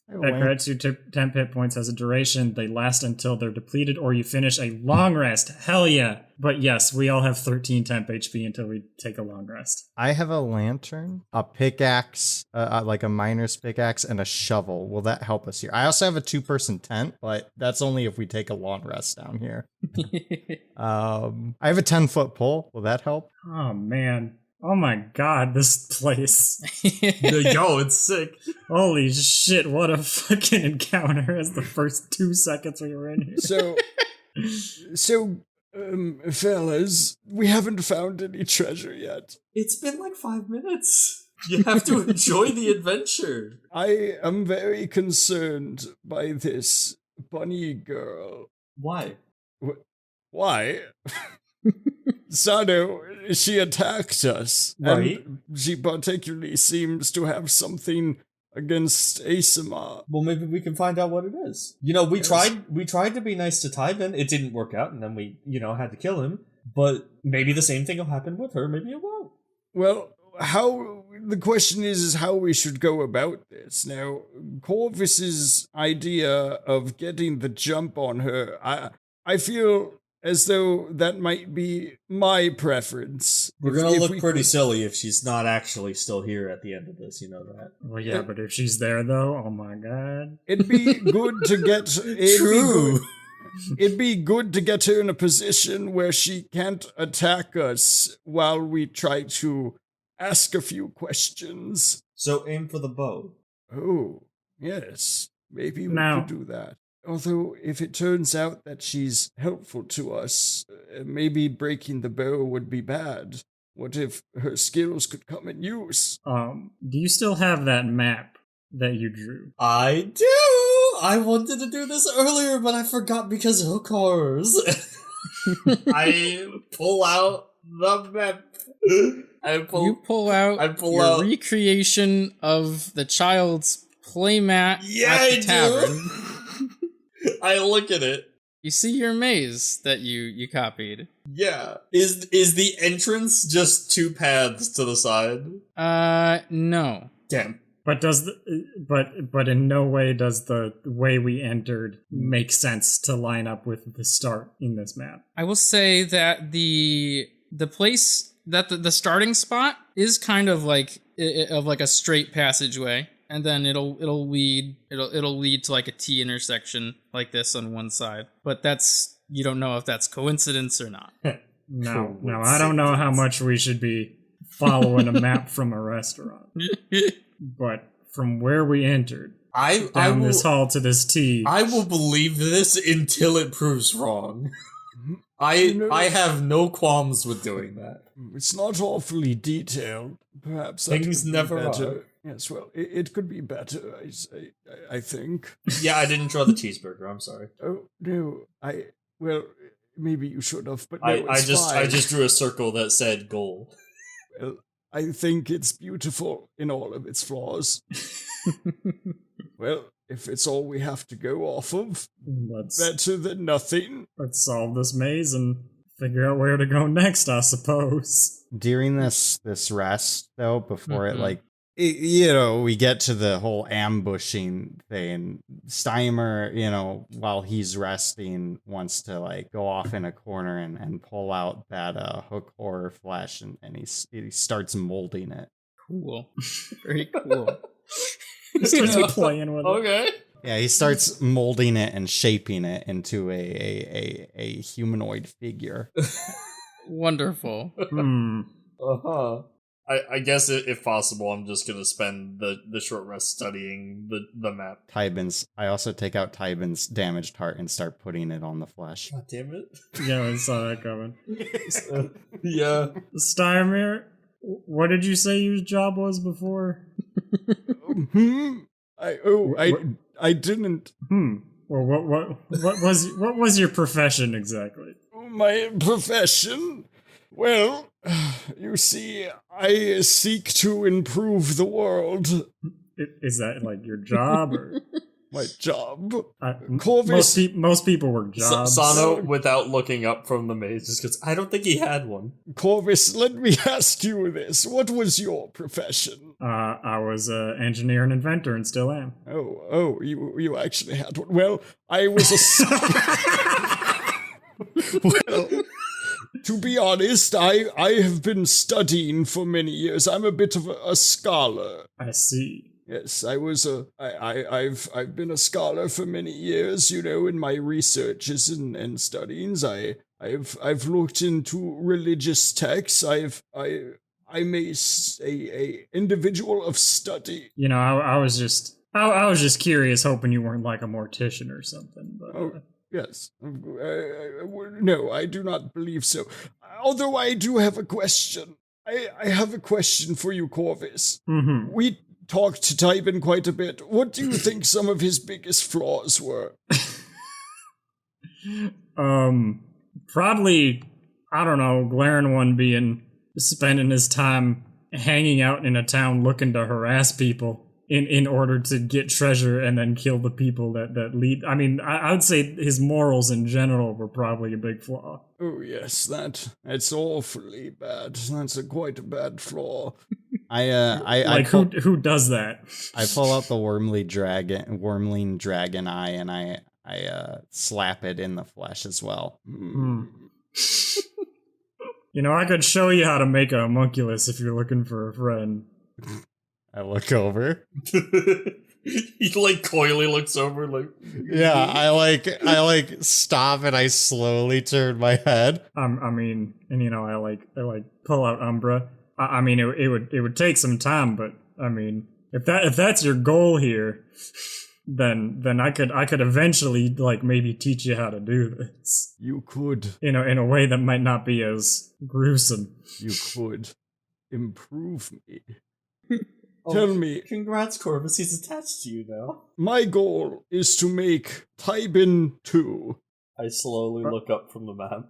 That grants you temp hit points as a duration. They last until they're depleted or you finish a long rest. Hell yeah. But yes, we all have 13 temp HP until we take a long rest. I have a lantern, a pickaxe, like a miner's pickaxe, and a shovel. Will that help us here? I also have a 2-person tent, but that's only if we take a long rest down here. I have a 10-foot pole. Will that help? Oh, man. Oh my god, this place. Yo, it's sick. Holy shit, what a fucking encounter as the first 2 seconds we were in here. So, fellas, we haven't found any treasure yet. It's been like 5 minutes. You have to enjoy the adventure. I am very concerned by this bunny girl. Why? Why? Sano, she attacked us. Right. And she particularly seems to have something against Asima. Well, maybe we can find out what it is. You know, we tried to be nice to Tyven. It didn't work out, and then we, had to kill him. But maybe the same thing will happen with her. Maybe it won't. Well, the question is how we should go about this. Now, Corvus's idea of getting the jump on her, I feel as though that might be my preference. We're going to look pretty silly if she's not actually still here at the end of this, you know that. Well, yeah, but if she's there, though, oh my god. It'd be good to get... True. It'd be good to get her in a position where she can't attack us while we try to ask a few questions. So aim for the bow. Oh, yes. Maybe we could do that. although if it turns out that she's helpful to us, maybe breaking the bow would be bad. What if her skills could come in use? Do you still have that map that you drew? I do! I wanted to do this earlier, but I forgot because hook horrors. I pull out the map. You pull out your recreation of the child's playmat at the tavern. I look at it. You see your maze that you copied. Yeah. Is the entrance just 2 paths to the side? No. Damn. But but in no way does the way we entered make sense to line up with the start in this map. I will say that the place that the starting spot is kind of like a straight passageway, and then it'll lead to like a T intersection like this on one side. But you don't know if that's coincidence or not. No, I don't know how much we should be following a map from a restaurant. But from where we entered, down this hall to this T, I will believe this until it proves wrong. I have no qualms with doing that. It's not awfully detailed. Perhaps things never better. are. Yes, well, it could be better. I think. Yeah, I didn't draw the cheeseburger. I'm sorry. Oh no, well, maybe you should have, but no, I fine. just drew a circle that said goal. Well, I think it's beautiful in all of its flaws. Well, if it's all we have to go off of, better than nothing. Let's solve this maze and figure out where to go next, I suppose. During this rest, though, before we get to the whole ambushing thing, Steimer, while he's resting, wants to go off in a corner and pull out that hook horror flesh, and he starts molding it. Cool. Very cool. He starts playing with it. Okay. Yeah, he starts molding it and shaping it into a humanoid figure. Wonderful. Uh-huh. I guess if possible, I'm just gonna spend the short rest studying the map. I also take out Tybin's damaged heart and start putting it on the flesh. God damn it. Yeah, I saw that coming. Yeah. Steimer, what did you say your job was before? I didn't. Well, what was your profession exactly? My profession? Well, you see, I seek to improve the world. Is that like your job or my job? Corvus, most people work jobs. Sano, without looking up from the maze, just because I don't think he had one. Corvus, let me ask you this: what was your profession? I was an engineer and inventor, and still am. Oh, you actually had one. Well, I was a. Well. To be honest, I have been studying for many years. I'm a bit of a scholar. I see. Yes, I've been a scholar for many years, in my researches and studyings. I've looked into religious texts. I'm a individual of study. I was just curious, hoping you weren't like a mortician or something. But yes. No, I do not believe so. Although I do have a question. I have a question for you, Corvus. Mm-hmm. We talked to Tybin quite a bit. What do you think some of his biggest flaws were? Probably, I don't know, glaring one being spending his time hanging out in a town looking to harass people in order to get treasure and then kill the people that lead. I mean, I would say his morals in general were probably a big flaw. Oh yes, that's awfully bad. That's quite a bad flaw. Who does that? I pull out the wormling dragon eye and I slap it in the flesh as well. I could show you how to make a homunculus if you're looking for a friend. I look over. He coyly looks over yeah, I stop and I slowly turn my head. I pull out Umbra. I mean it would take some time, but I mean if that's your goal here, then I could eventually like maybe teach you how to do this. You could. In a way that might not be as gruesome. You could improve me. Tell me. Congrats, Corvus. He's attached to you now. My goal is to make Tybin 2. I slowly look up from the map.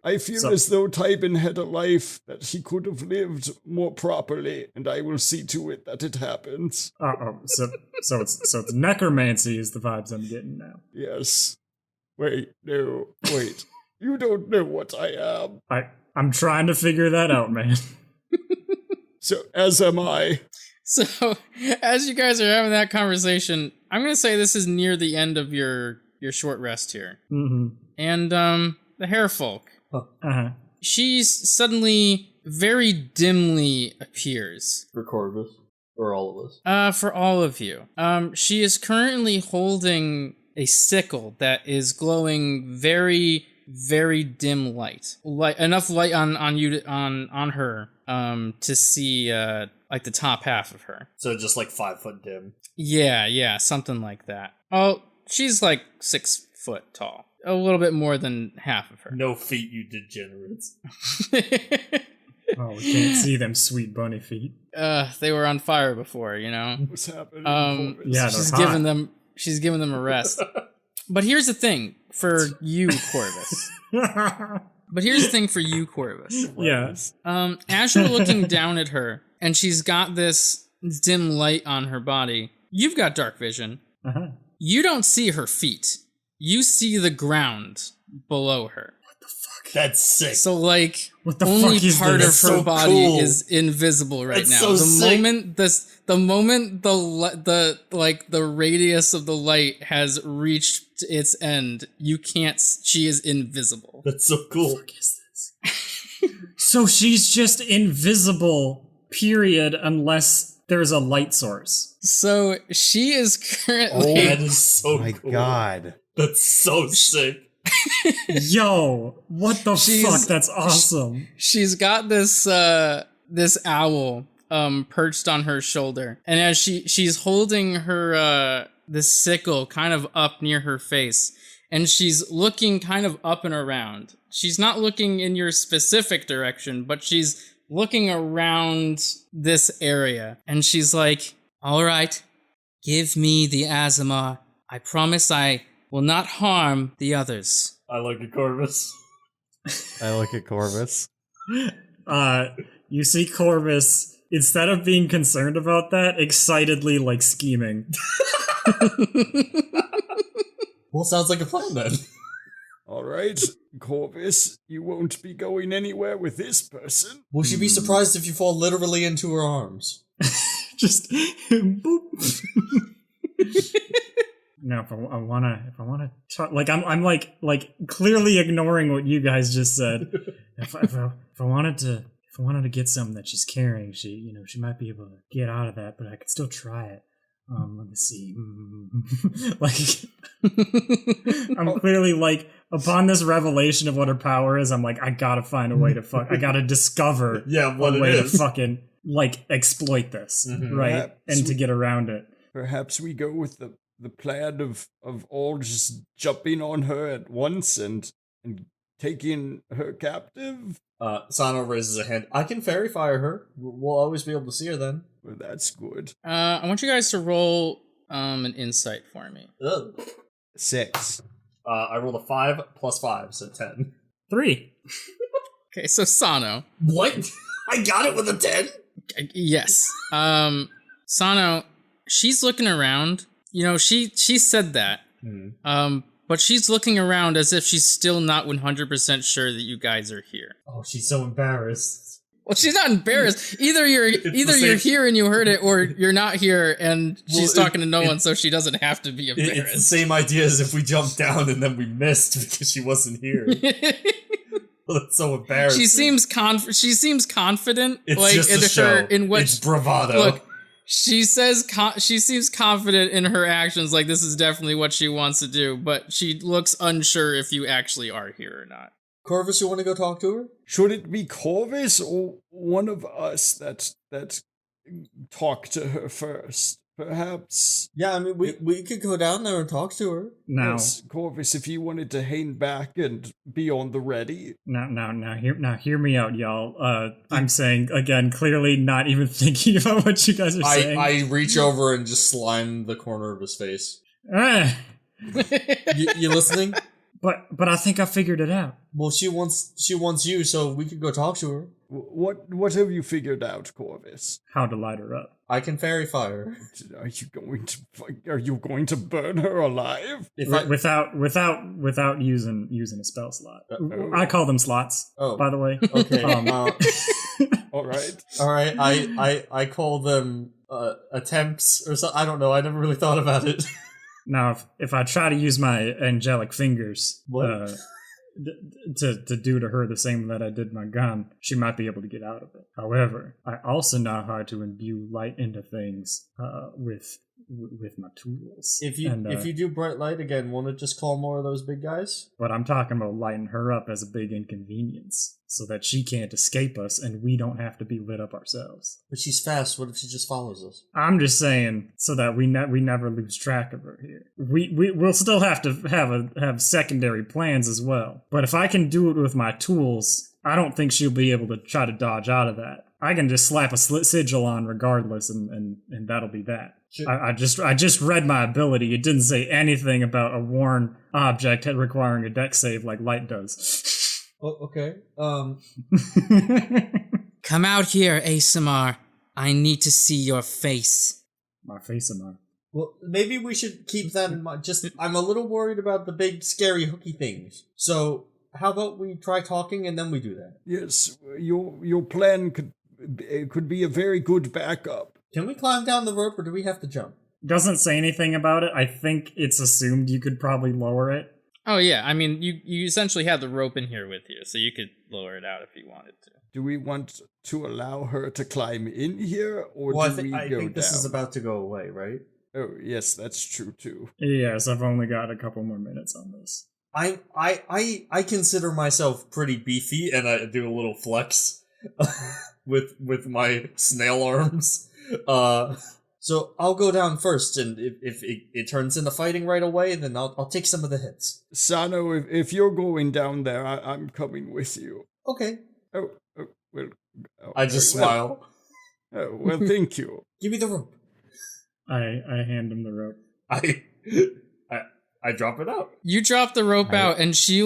I feel as though Tybin had a life that he could have lived more properly, and I will see to it that it happens. So it's necromancy is the vibes I'm getting now. Yes. Wait. You don't know what I am. I'm trying to figure that out, man. So, as am I. So, as you guys are having that conversation, I'm going to say this is near the end of your short rest here. Mm-hmm. And, the hair folk. Uh-huh. She's suddenly very dimly appears. For Corvus. Or all of us. For all of you. She is currently holding a sickle that is glowing very, very dim light. Enough light on you on her to see like the top half of her. So just like 5 foot dim. Yeah, something like that. Oh, she's like 6 foot tall. A little bit more than half of her. No feet, you degenerates. Oh, we can't see them sweet bunny feet. They were on fire before, you know. What's happening? Yeah, she's giving them a rest. But here's the thing for you, Corvus. Yeah. As you're looking down at her, and she's got this dim light on her body, you've got dark vision. Uh-huh. You don't see her feet. You see the ground below her. That's sick. So, like, what the only fuck is part this? of her So body cool. is invisible right That's now. so The sick. moment the radius of the light has reached its end, you can't. She is invisible. That's so cool. What is this? So she's just invisible, period, unless there's a light source. So she is currently. That is so My cool. God. That's so sick. Yo, what the fuck? That's awesome. She's got this this owl perched on her shoulder, and as she's holding her this sickle kind of up near her face, and she's looking kind of up and around. She's not looking in your specific direction, but she's looking around this area, and she's like, "All right, give me the Azamar. I promise I will not harm the others." I look at Corvus. I look at Corvus. You see Corvus, instead of being concerned about that, excitedly like scheming. Well, sounds like a plan then. All right, Corvus, you won't be going anywhere with this person. Will she be surprised if you fall literally into her arms? Just boop. No, if I wanna talk, like I'm like clearly ignoring what you guys just said. If I wanted to get something that she's carrying, she might be able to get out of that, but I could still try it. Let me see. Like, I'm clearly like, upon this revelation of what her power is, I'm like, I gotta find a way to I gotta discover what a it way is. to fucking like exploit this, right? Perhaps And to get around it. Perhaps we go with the plan of all just jumping on her at once and taking her captive. Sano raises a hand. I can fairy fire her. We'll always be able to see her then. Well, that's good. I want you guys to roll an insight for me. Ugh. 6. I rolled a 5 plus 5, so 10. 3. Okay, so Sano. What? I got it with a 10? Yes. Sano, she's looking around. You know, she said that. But she's looking around as if she's still not 100% sure that you guys are here. Oh, she's so embarrassed. Well, she's not embarrassed. Either you're here and you heard it, or you're not here and she's talking to no one, so she doesn't have to be embarrassed. It's the same idea as if we jumped down and then we missed because she wasn't here. Well, that's so embarrassing. She seems confident. It's like just a show. It's bravado. Look, she says she seems confident in her actions, like this is definitely what she wants to do, but she looks unsure if you actually are here or not. Corvus, you want to go talk to her? Should it be Corvus or one of us that talk to her first? perhaps... Yeah, I mean, we could go down there and talk to her. Now, Yes, Corvus, if you wanted to hang back and be on the ready. hear me out, y'all. I'm saying again, clearly not even thinking about what you guys are saying. I reach over and just slime the corner of his face. Ah, You listening? but I think I figured it out. Well, she wants you, so we could go talk to her. What have you figured out, Corvus? How to light her up. I can fairy fire. Are you going to burn her alive? Without using a spell slot. I call them slots. Oh. By the way. Okay. All right. All right. I call them attempts or something. I don't know. I never really thought about it. Now, if I try to use my angelic fingers, What? to do to her the same that I did my gun, she might be able to get out of it. However, I also know how to imbue light into things with my tools. If you do bright light again, won't it just call more of those big guys? But I'm talking about lighting her up as a big inconvenience, so that she can't escape us and we don't have to be lit up ourselves. But she's fast. What if she just follows us? I'm just saying, so that we never lose track of her here. We'll still have to have secondary plans as well. But if I can do it with my tools, I don't think she'll be able to try to dodge out of that. I can just slap a sigil on regardless, and that'll be that. Sure. I just read my ability. It didn't say anything about a worn object requiring a dex save like light does. Oh, okay. Come out here, ASMR. I need to see your face. My face am I. Well, maybe we should keep that in mind. I'm a little worried about the big, scary, hooky things. So, how about we try talking and then we do that? Yes, your plan could be a very good backup. Can we climb down the rope or do we have to jump? Doesn't say anything about it. I think it's assumed you could probably lower it. Oh yeah, I mean, you essentially have the rope in here with you, so you could lower it out if you wanted to. Do we want to allow her to climb in here, or Well, do we I go think this down? is about to go away, right? Oh, yes, that's true too. Yes, I've only got a couple more minutes on this. I consider myself pretty beefy, and I do a little flex with my snail arms. So I'll go down first, and if it turns into fighting right away, then I'll take some of the hits. Sano, if you're going down there, I'm coming with you. Okay. Oh well. I just very smile. well. Oh, well, thank you. Give me the rope. I hand him the rope. I drop it out. You drop the rope out, and she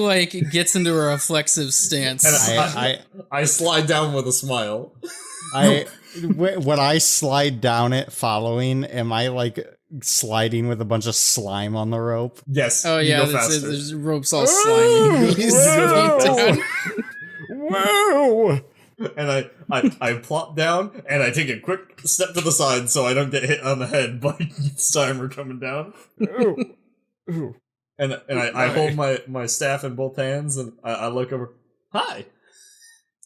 gets into a reflexive stance. And I slide down with a smile. When I slide down it following, am I sliding with a bunch of slime on the rope? Yes. Oh yeah, there's ropes all slimy. Whoa! And I plop down and I take a quick step to the side so I don't get hit on the head by Steimer coming down. Oh. And I hold my staff in both hands and I look over. Hi.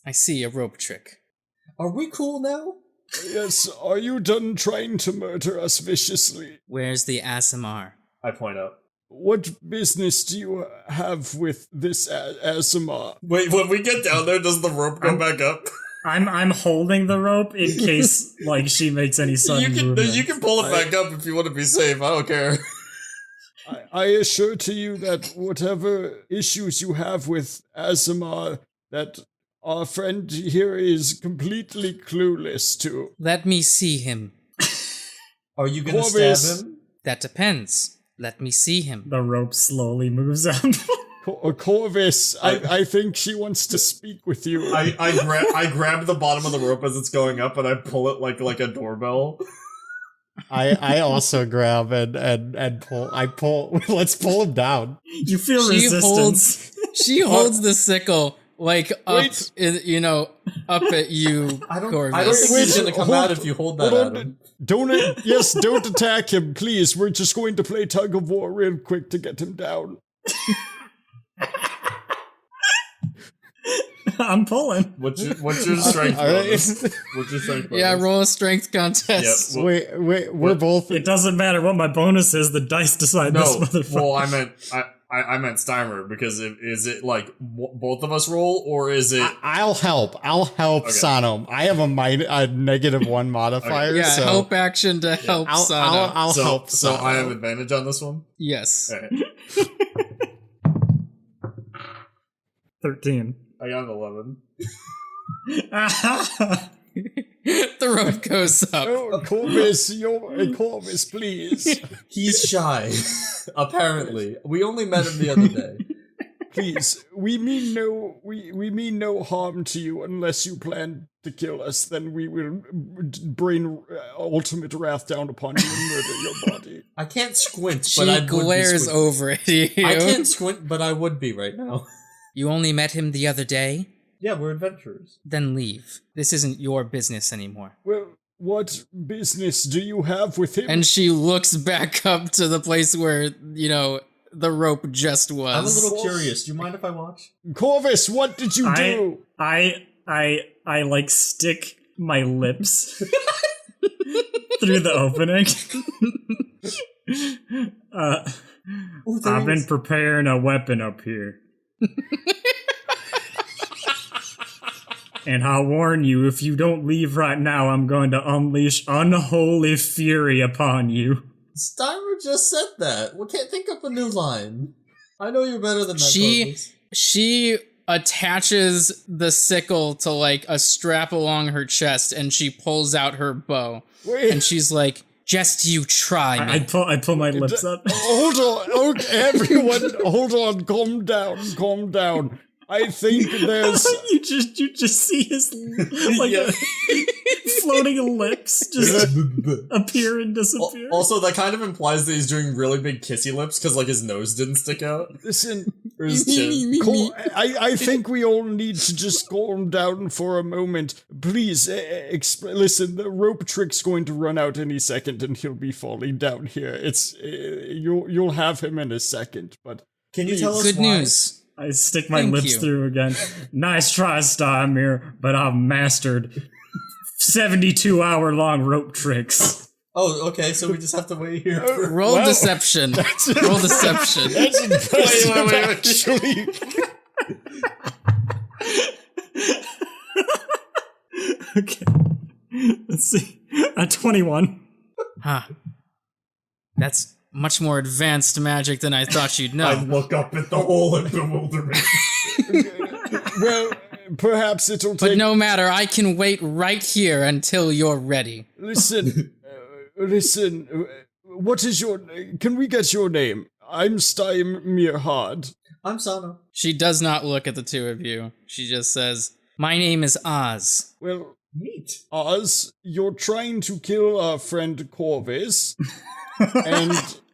I see a rope trick. Are we cool now? Yes, are you done trying to murder us viciously? Where's the ASMR? I point out. What business do you have with this Asima? Wait, when we get down there, does the rope go back up? I'm holding the rope in case she makes any sudden movement. You can pull it back up if you want to be safe. I don't care. I assure to you that whatever issues you have with Asima, that our friend here is completely clueless to. Let me see him. Are you gonna stab him? That depends. Let me see him. The rope slowly moves up. Corvus, I think she wants to speak with you. I grab the bottom of the rope as it's going up and I pull it like a doorbell. I also grab and pull. I pull. Let's pull him down. You feel resistance. She holds the sickle up, up at you. I don't Corvus. think he's gonna come out if you hold that at him. Don't attack him, please. We're just going to play tug of war real quick to get him down. I'm pulling. What's your strength? Bonus? What's your strength? Bonus? Yeah, roll a strength contest. Yep. We're both. It doesn't matter what my bonus is. The dice decide this motherfucker. Well, I meant I meant Steimer, because is it like both of us roll, or is it? I'll help. Okay. Sano. I have a -1 modifier. Okay. Yeah, so help action to help Sano. I'll help So Sano. I have advantage on this one? Yes. All right. 13. I got an 11. The rope goes up. Oh, Corvus, please. He's shy, apparently. We only met him the other day. Please, we mean no harm to you unless you plan to kill us. Then we will bring ultimate wrath down upon you and murder your body. I can't squint, She but I would be glares squinting. over at you. I can't squint, but I would be right now. You only met him the other day? Yeah, we're adventurers. Then leave. This isn't your business anymore. Well, what business do you have with him? And she looks back up to the place where, the rope just was. I'm a little curious. Do you mind if I watch? Corvus, what did you do? I like stick my lips through the opening. I've been preparing a weapon up here. And I'll warn you, if you don't leave right now, I'm going to unleash unholy fury upon you. Steimer just said that. We can't think up a new line. I know you're better than that. Corvus. She attaches the sickle to like a strap along her chest, and she pulls out her bow. Wait. And she's like, "Just you try me." I pull my lips up. Hold on, everyone, hold on, calm down. I think there's... you just see his floating lips just appear and disappear. Also, that kind of implies that he's doing really big kissy lips because like his nose didn't stick out. Listen, Or his chin. I think we all need to just calm down for a moment. Please, listen, the rope trick's going to run out any second and he'll be falling down here. It's you'll have him in a second, but... Can you tell us Good why? news. I stick my Thank lips you. through again. Nice try, Stymir, but I've mastered 72-hour-long rope tricks. Oh, okay, so we just have to wait here for... Roll deception. Roll deception. That's impressive, Wait. actually. Okay. Let's see. 21. Huh. That's much more advanced magic than I thought you'd know. I look up at the hole in bewilderment. Well, perhaps it'll take... But no matter, I can wait right here until you're ready. Listen, what is your... Can we get your name? I'm Stymir Hard. I'm Sano. She does not look at the two of you. She just says, "My name is Oz." Well, Neat. Oz, you're trying to kill our friend Corvus, and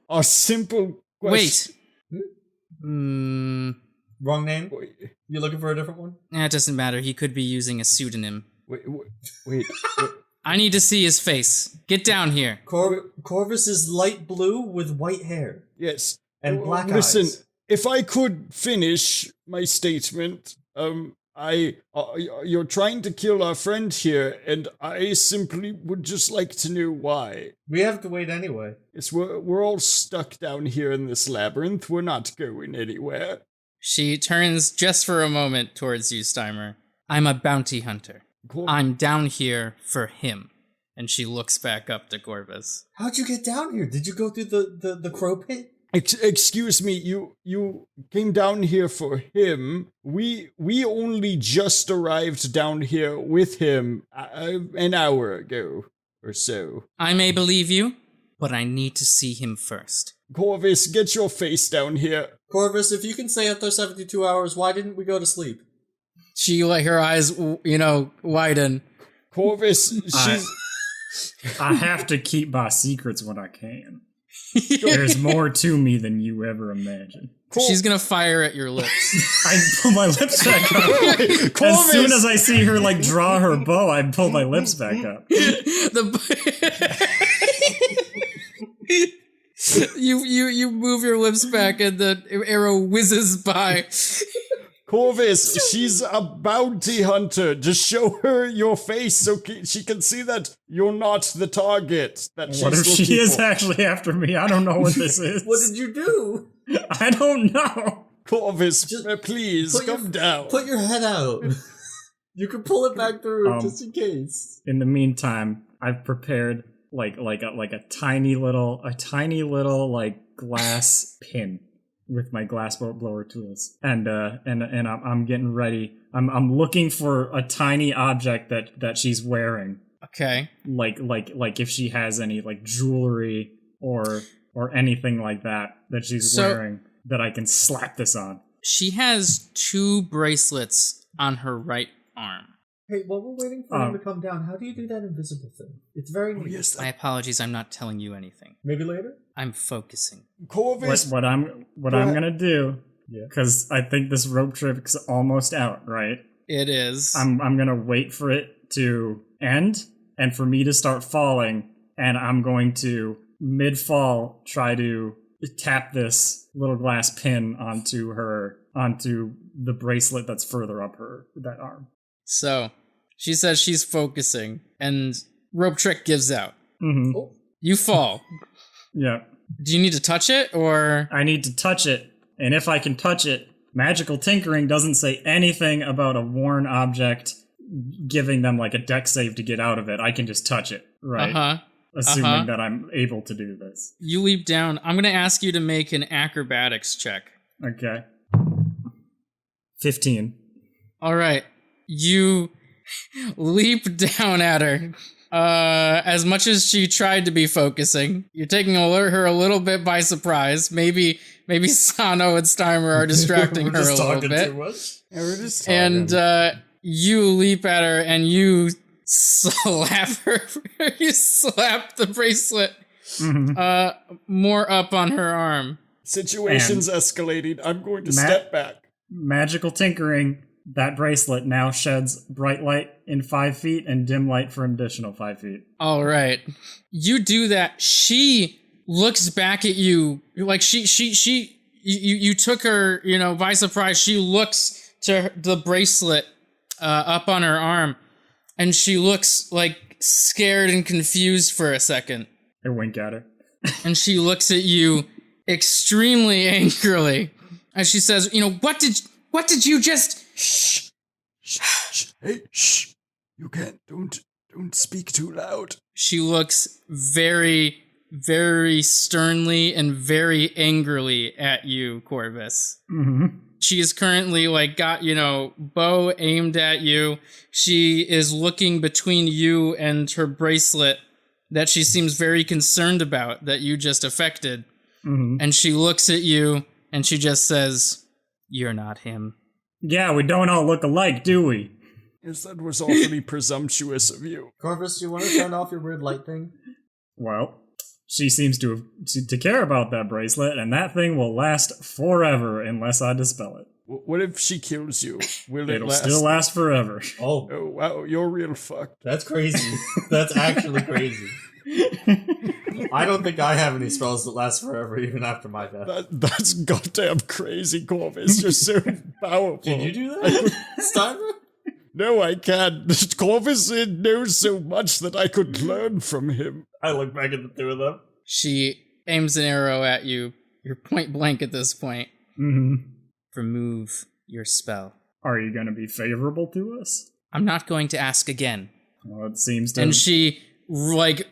our simple question... Wait. Hmm. Wrong name? Wait, You looking for a different one? It doesn't matter. He could be using a pseudonym. wait. I need to see his face. Get down here. Corvus is light blue with white hair. Yes. And black Listen, eyes. if I could finish my statement, you're trying to kill our friend here, and I simply would just like to know why. We have to wait anyway. Yes, we're all stuck down here in this labyrinth. We're not going anywhere. She turns just for a moment towards you, Steimer. I'm a bounty hunter. Cor- I'm down here for him. And she looks back up to Corvus. How'd you get down here? Did you go through the crow pit? Excuse me, you came down here for him. We only just arrived down here with him an hour ago or so. I may believe you, but I need to see him first. Corvus, get your face down here. Corvus, if you can stay up there 72 hours, why didn't we go to sleep? She let her eyes, widen. Corvus, she's... I have to keep my secrets when I can. There's more to me than you ever imagined. She's gonna fire at your lips. I pull my lips back up. As soon as I see her draw her bow, I pull my lips back up. You move your lips back and the arrow whizzes by. Corvus, she's a bounty hunter. Just show her your face so she can see that you're not the target. That she's what if she is for. actually after me? I don't know what this is. What did you do? I don't know. Corvus, please, come down. Put your head out. You can pull it back through just in case. In the meantime, I've prepared like a tiny little like glass pin with my glass blower tools, and I'm getting ready. I'm looking for a tiny object that she's wearing. Okay. Like if she has any like jewelry or anything like that she's wearing that I can slap this on. She has 2 bracelets on her right arm. Hey, while we're waiting for him to come down, how do you do that invisible thing? It's very neat. Yes, My apologies, I'm not telling you anything. Maybe later? I'm focusing. Corvus. What I'm gonna do, because I think this rope trick's almost out, right? It is. I'm gonna wait for it to end and for me to start falling, and I'm going to mid-fall try to tap this little glass pin onto the bracelet that's further up that arm. So, she says she's focusing, and rope trick gives out. Mm-hmm. Oh. You fall. Yeah. Do you need to touch it, or? I need to touch it, and if I can touch it, magical tinkering doesn't say anything about a worn object giving them like a dex save to get out of it. I can just touch it, right? Uh-huh. Assuming that I'm able to do this. You leap down. I'm going to ask you to make an acrobatics check. Okay. 15. All right. You leap down at her. As much as she tried to be focusing, you're taking her a little bit by surprise. Maybe Sano and Steimer are distracting her a little bit. Yeah, we're just And you leap at her and you slap her. You slap the bracelet more up on her arm. Situation's escalating. I'm going to step back. Magical tinkering. That bracelet now sheds bright light in 5 feet and dim light for an additional 5 feet. All right. You do that. She looks back at you like you took her, by surprise. She looks to the bracelet up on her arm, and she looks like scared and confused for a second. I wink at her. And she looks at you extremely angrily. And she says, what did you just... Shh. Hey, shh. You can't. Don't speak too loud. She looks very, very sternly and very angrily at you, Corvus. Mm-hmm. She is currently got, bow aimed at you. She is looking between you and her bracelet that she seems very concerned about that you just affected. Mm-hmm. And she looks at you and she just says, "You're not him." Yeah, we don't all look alike, do we? Yes, that was awfully presumptuous of you. Corvus, do you want to turn off your weird light thing? Well, she seems to care about that bracelet, and that thing will last forever unless I dispel it. What if she kills you? Will it It'll last? still last forever. Oh, Oh, wow, you're real fucked. that's crazy. That's actually crazy. I don't think I have any spells that last forever, even after my death. That's goddamn crazy, Corvus. You're so powerful. Did you do that, Steimer? No, I can't. Corvus knows so much that I could learn from him. I look back at the two of them. She aims an arrow at you. You're point blank at this point. Mm-hmm. Remove your spell. Are you going to be favorable to us? I'm not going to ask again. Well, it seems to... And she draws,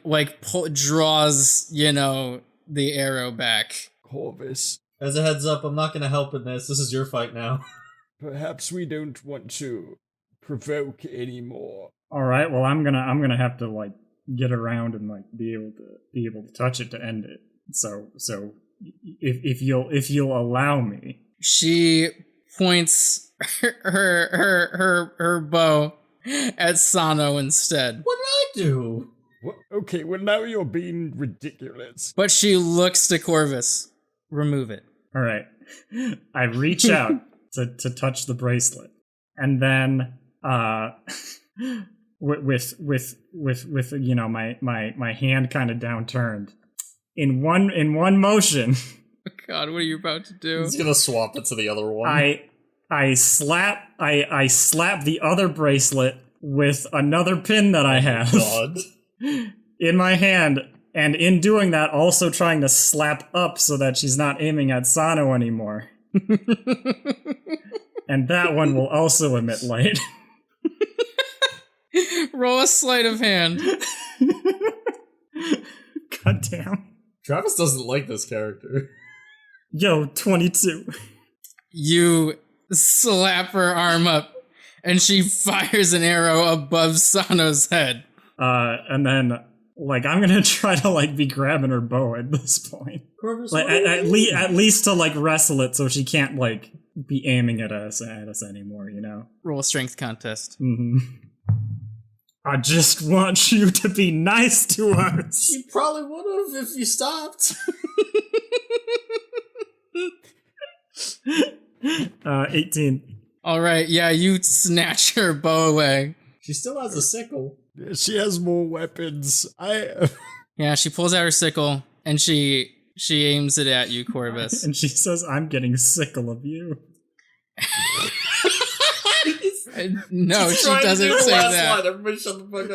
the arrow back. Corvus, As a heads up, I'm not going to help in this. This is your fight now. perhaps we don't want to provoke anymore. All right, well, I'm gonna have to get around and be able to touch it to end it. So if you'll allow me. She points her bow at Sano instead. What did I do? What? Okay, well now you're being ridiculous. But she looks to Corvus. Remove it. All right, I reach out to touch the bracelet, and then with my hand kind of downturned in one motion. Oh God, what are you about to do? He's going to swap it to the other one. I slap the other bracelet with another pin that I have God. in my hand, and in doing that, also trying to slap up so that she's not aiming at Sano anymore. And that one will also emit light. Roll a sleight of hand. God damn. Travis doesn't like this character. Yo, 22. You slap her arm up, and she fires an arrow above Sano's head. And then, like, I'm gonna try to, like, be grabbing her bow at this point. Like, at least to, like, wrestle it so she can't, like, be aiming at us anymore, you know? Roll a strength contest. Mm-hmm. I just want you to be nice to us. You probably would have if you stopped. 18. All right, yeah, you snatch her bow away. She still has a sickle. She has more weapons. Yeah, she pulls out her sickle, and she aims it at you, Corvus. And she says, I'm getting sickle of you. No, she doesn't say that. Line. Everybody shut the fuck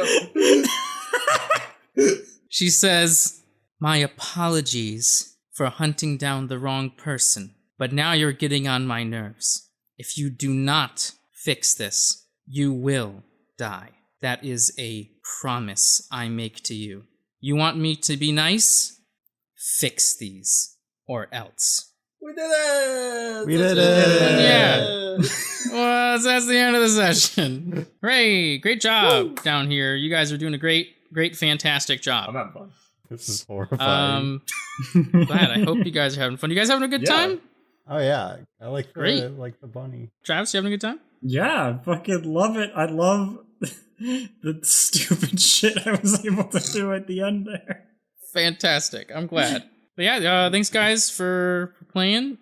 up. She says, my apologies for hunting down the wrong person, but now you're getting on my nerves. If you do not fix this, you will die. That is a promise I make to you. You want me to be nice? Fix these, or else. We did it! We did it! Yeah. Well, that's the end of the session. Hooray! Great job down here. You guys are doing a great, fantastic job. I'm having fun. This is horrifying. Glad. I hope you guys are having fun. You guys having a good time? Oh yeah, I like Great. the bunny. Travis, you having a good time? Yeah, I fucking love it. I love the stupid shit I was able to do at the end there. Fantastic. I'm glad. But yeah, thanks guys for playing.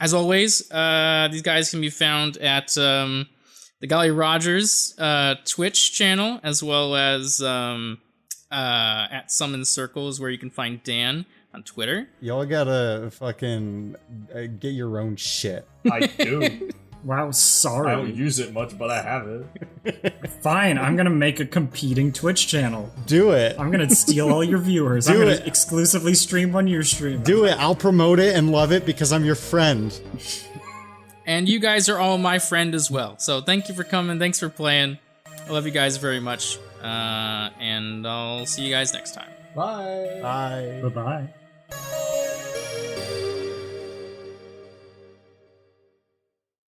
As always, these guys can be found at the Golly Rogers Twitch channel, as well as at Summon Circles, where you can find Dan on Twitter. Y'all gotta fucking get your own shit. I do. Wow, I sorry. don't use it much, but I have it. Fine, I'm gonna make a competing Twitch channel. Do it. I'm gonna steal all your viewers. I'm gonna exclusively stream on your stream. Do it. I'll promote it and love it because I'm your friend. And you guys are all my friend as well. So thank you for coming. Thanks for playing. I love you guys very much. And I'll see you guys next time. Bye. Bye. Bye-bye.